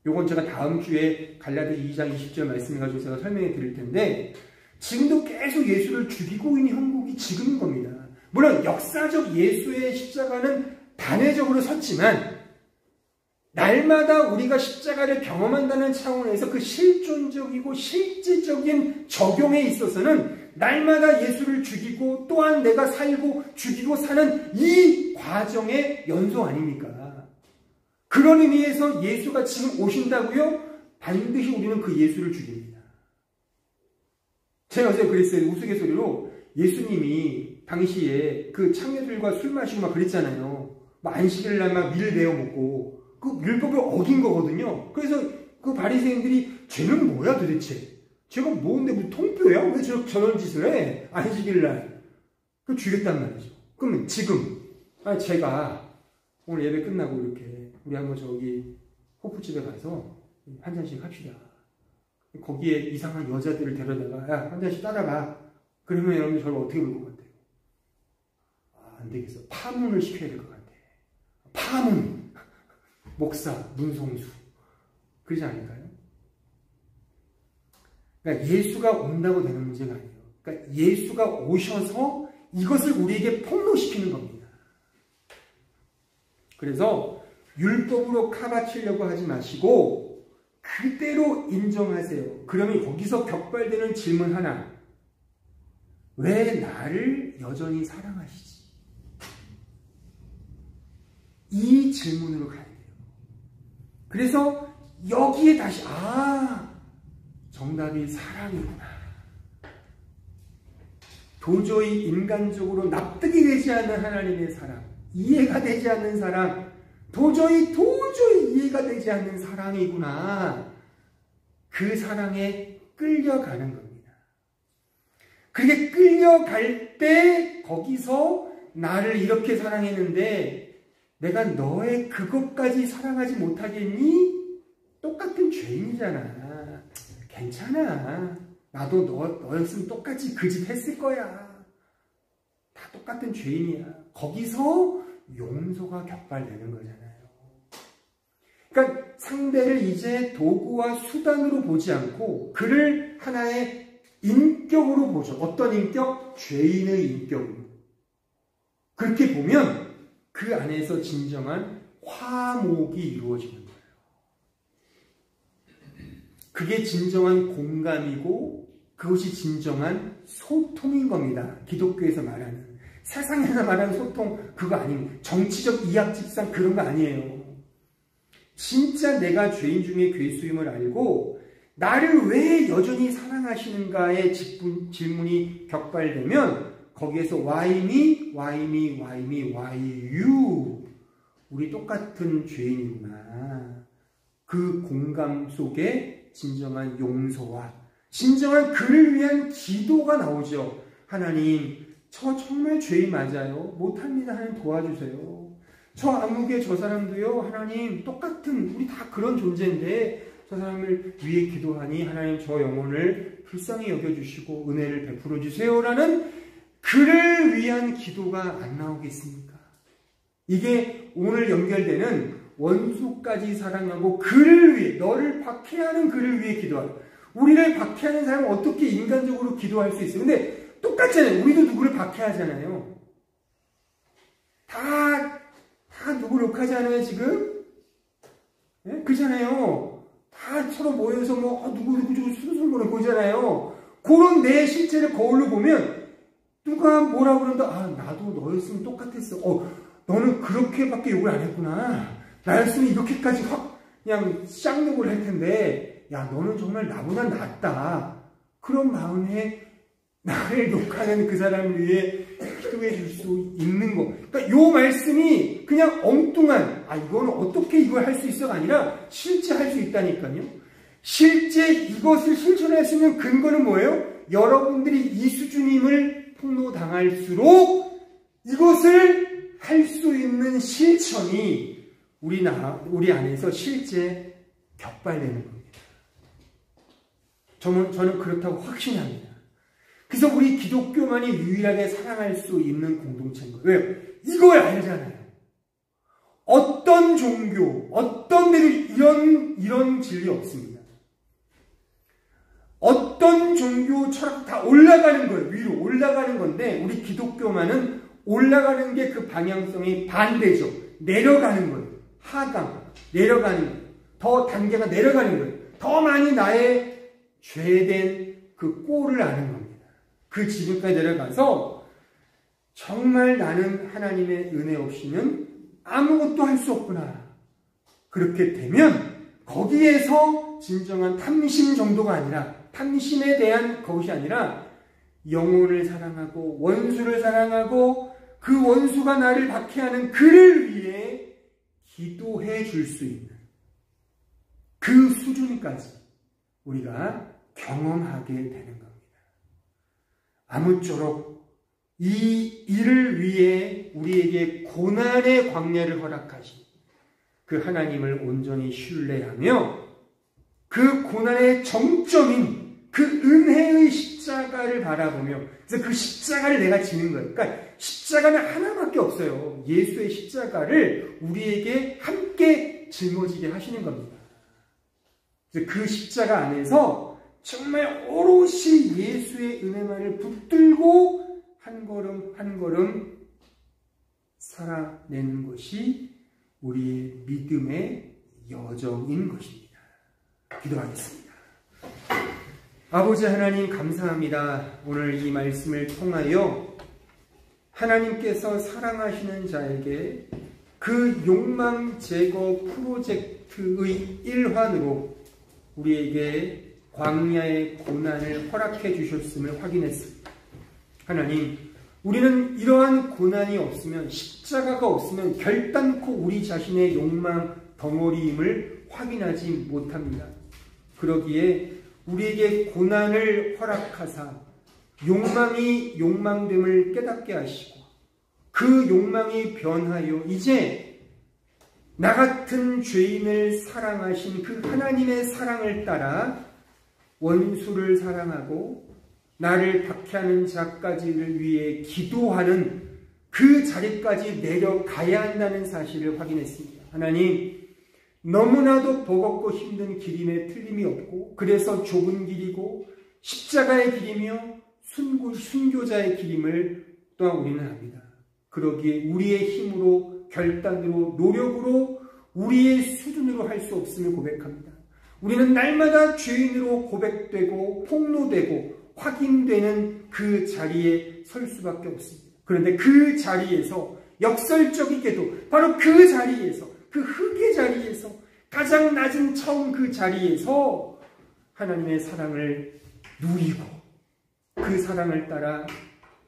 요건 제가 다음 주에 갈라디 2장 20절 말씀을 가지고 제가 설명해 드릴 텐데, 지금도 계속 예수를 죽이고 있는 형국이 지금인 겁니다. 물론 역사적 예수의 십자가는 단회적으로 섰지만 날마다 우리가 십자가를 경험한다는 차원에서 그 실존적이고 실질적인 적용에 있어서는 날마다 예수를 죽이고 또한 내가 살고 죽이고 사는 이 과정의 연속 아닙니까? 그런 의미에서 예수가 지금 오신다고요? 반드시 우리는 그 예수를 죽입니다. 제가 어제 그랬어요. 우스갯소리로 예수님이 당시에 그 창녀들과 술 마시고 막 그랬잖아요. 막 안식일 날 막 밀 베어 먹고 그 율법을 어긴 거거든요. 그래서 그 바리새인들이 쟤는 뭐야 도대체? 쟤가 뭔데 무슨 통뼈야? 왜 저런 짓을 해? 안식일 날. 그 죽였단 말이죠. 그러면 지금 제가 오늘 예배 끝나고 이렇게 우리 한번 저기 호프집에 가서 한 잔씩 합시다. 거기에 이상한 여자들을 데려다가 야, 한 잔씩 따라가. 그러면 여러분들 저를 어떻게 볼 것 같아요? 안 되겠어. 파문을 시켜야 될 것 같아. 파문. 목사, 문송수. 그러지 않을까요? 그러니까 예수가 온다고 되는 문제가 아니에요. 그러니까 예수가 오셔서 이것을 우리에게 폭로시키는 겁니다. 그래서 율법으로 카바치려고 하지 마시고 그대로 인정하세요. 그러면 거기서 격발되는 질문 하나. 왜 나를 여전히 사랑하시지? 이 질문으로 가야 돼요. 그래서 여기에 다시 정답이 사랑이구나. 도저히 인간적으로 납득이 되지 않는 하나님의 사랑, 이해가 되지 않는 사랑, 도저히 이해가 되지 않는 사랑이구나. 그 사랑에 끌려가는 겁니다. 그게 끌려갈 때 거기서 나를 이렇게 사랑했는데 내가 너의 그것까지 사랑하지 못하겠니? 똑같은 죄인이잖아. 괜찮아. 나도 너였으면 똑같이 그 집 했을 거야. 다 똑같은 죄인이야. 거기서 용서가 격발되는 거잖아요. 그러니까 상대를 이제 도구와 수단으로 보지 않고 그를 하나의 인격으로 보죠. 어떤 인격? 죄인의 인격으로. 그렇게 보면 그 안에서 진정한 화목이 이루어지는 거예요. 그게 진정한 공감이고 그것이 진정한 소통인 겁니다. 기독교에서 말하는. 세상에서 말하는 소통 그거 아닙니다. 정치적 이합집산 그런 거 아니에요. 진짜 내가 죄인 중에 괴수임을 알고 나를 왜 여전히 사랑하시는가의 질문이 격발되면 거기에서 why me, why me, why me, why you 우리 똑같은 죄인이구나. 그 공감 속에 진정한 용서와 진정한 그를 위한 기도가 나오죠. 하나님, 저 정말 죄인 맞아요. 못합니다. 하나님 도와주세요. 저 아무개 저 사람도요. 하나님 똑같은 우리 다 그런 존재인데 저 사람을 위해 기도하니 하나님 저 영혼을 불쌍히 여겨주시고 은혜를 베풀어 주세요라는 그를 위한 기도가 안 나오겠습니까? 이게 오늘 연결되는 원수까지 사랑하고 그를 위해 너를 박해하는 그를 위해 기도하라. 우리를 박해하는 사람은 어떻게 인간적으로 기도할 수 있어요? 근데 똑같잖아요. 우리도 누구를 박해하잖아요. 다 누구를 욕하지 않아요, 지금? 네? 그렇잖아요. 다 서로 모여서 누구 수술보내 보잖아요. 그런 내 실체를 거울로 보면 누가 뭐라 그런다. 나도 너였으면 똑같았어. 너는 그렇게밖에 욕을 안 했구나. 나였으면 이렇게까지 확 그냥 쌍욕을 할 텐데, 야, 너는 정말 나보다 낫다. 그런 마음에 나를 욕하는 그 사람을 위해 기도해 줄 수 있는 거. 그러니까 요 말씀이 그냥 엉뚱한, 이거는 어떻게 이걸 할 수 있어가 아니라 실제 할 수 있다니까요. 실제 이것을 실천할 수 있는 근거는 뭐예요? 여러분들이 이수주님을 폭로당할수록 이것을 할 수 있는 실천이 우리 안에서 실제 격발되는 겁니다. 저는 그렇다고 확신합니다. 그래서 우리 기독교만이 유일하게 사랑할 수 있는 공동체인 거예요. 왜요? 이걸 알잖아요. 어떤 종교, 어떤 데도 이런 진리 없습니다. 어떤 종교 철학 다 올라가는 거예요. 위로 올라가는 건데 우리 기독교만은 올라가는 게 그 방향성이 반대죠. 내려가는 거예요. 하강, 내려가는 거예요. 더 단계가 내려가는 거예요. 더 많이 나의 죄된 그 꼴을 아는 겁니다. 그 지름까지 내려가서 정말 나는 하나님의 은혜 없이는 아무것도 할 수 없구나. 그렇게 되면 거기에서 진정한 탐심 정도가 아니라 탐심에 대한 것이 아니라 영혼을 사랑하고 원수를 사랑하고 그 원수가 나를 박해하는 그를 위해 기도해 줄 수 있는 그 수준까지 우리가 경험하게 되는 겁니다. 아무쪼록 이 일을 위해 우리에게 고난의 광야를 허락하신 그 하나님을 온전히 신뢰하며 그 고난의 정점인 그 은혜의 십자가를 바라보며 그래서 그 십자가를 내가 지는 거예요. 그러니까 십자가는 하나밖에 없어요. 예수의 십자가를 우리에게 함께 짊어지게 하시는 겁니다. 그래서 그 십자가 안에서 정말 오롯이 예수의 은혜만을 붙들고 한 걸음 한 걸음 살아내는 것이 우리의 믿음의 여정인 것입니다. 기도하겠습니다. 아버지 하나님 감사합니다. 오늘 이 말씀을 통하여 하나님께서 사랑하시는 자에게 그 욕망 제거 프로젝트의 일환으로 우리에게 광야의 고난을 허락해 주셨음을 확인했습니다. 하나님, 우리는 이러한 고난이 없으면, 십자가가 없으면 결단코 우리 자신의 욕망 덩어리임을 확인하지 못합니다. 그러기에 우리에게 고난을 허락하사 욕망이 욕망됨을 깨닫게 하시고 그 욕망이 변하여 이제 나 같은 죄인을 사랑하신 그 하나님의 사랑을 따라 원수를 사랑하고 나를 박해하는 자까지를 위해 기도하는 그 자리까지 내려가야 한다는 사실을 확인했습니다. 하나님, 너무나도 버겁고 힘든 길임에 틀림이 없고 그래서 좁은 길이고 십자가의 길이며 순교자의 길임을 또한 우리는 압니다. 그러기에 우리의 힘으로 결단으로 노력으로 우리의 수준으로 할 수 없음을 고백합니다. 우리는 날마다 죄인으로 고백되고 폭로되고 확인되는 그 자리에 설 수밖에 없습니다. 그런데 그 자리에서 역설적이게도 바로 그 자리에서 그 흙의 자리에서 가장 낮은 처음 그 자리에서 하나님의 사랑을 누리고 그 사랑을 따라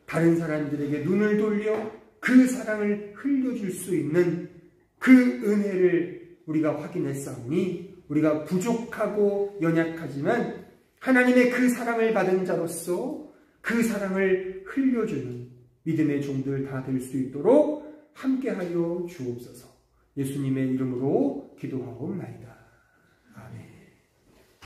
다른 사람들에게 눈을 돌려 그 사랑을 흘려줄 수 있는 그 은혜를 우리가 확인했사오니 우리가 부족하고 연약하지만 하나님의 그 사랑을 받은 자로서 그 사랑을 흘려주는 믿음의 종들 다 될 수 있도록 함께하여 주옵소서. 예수님의 이름으로 기도하옵나이다. 아멘.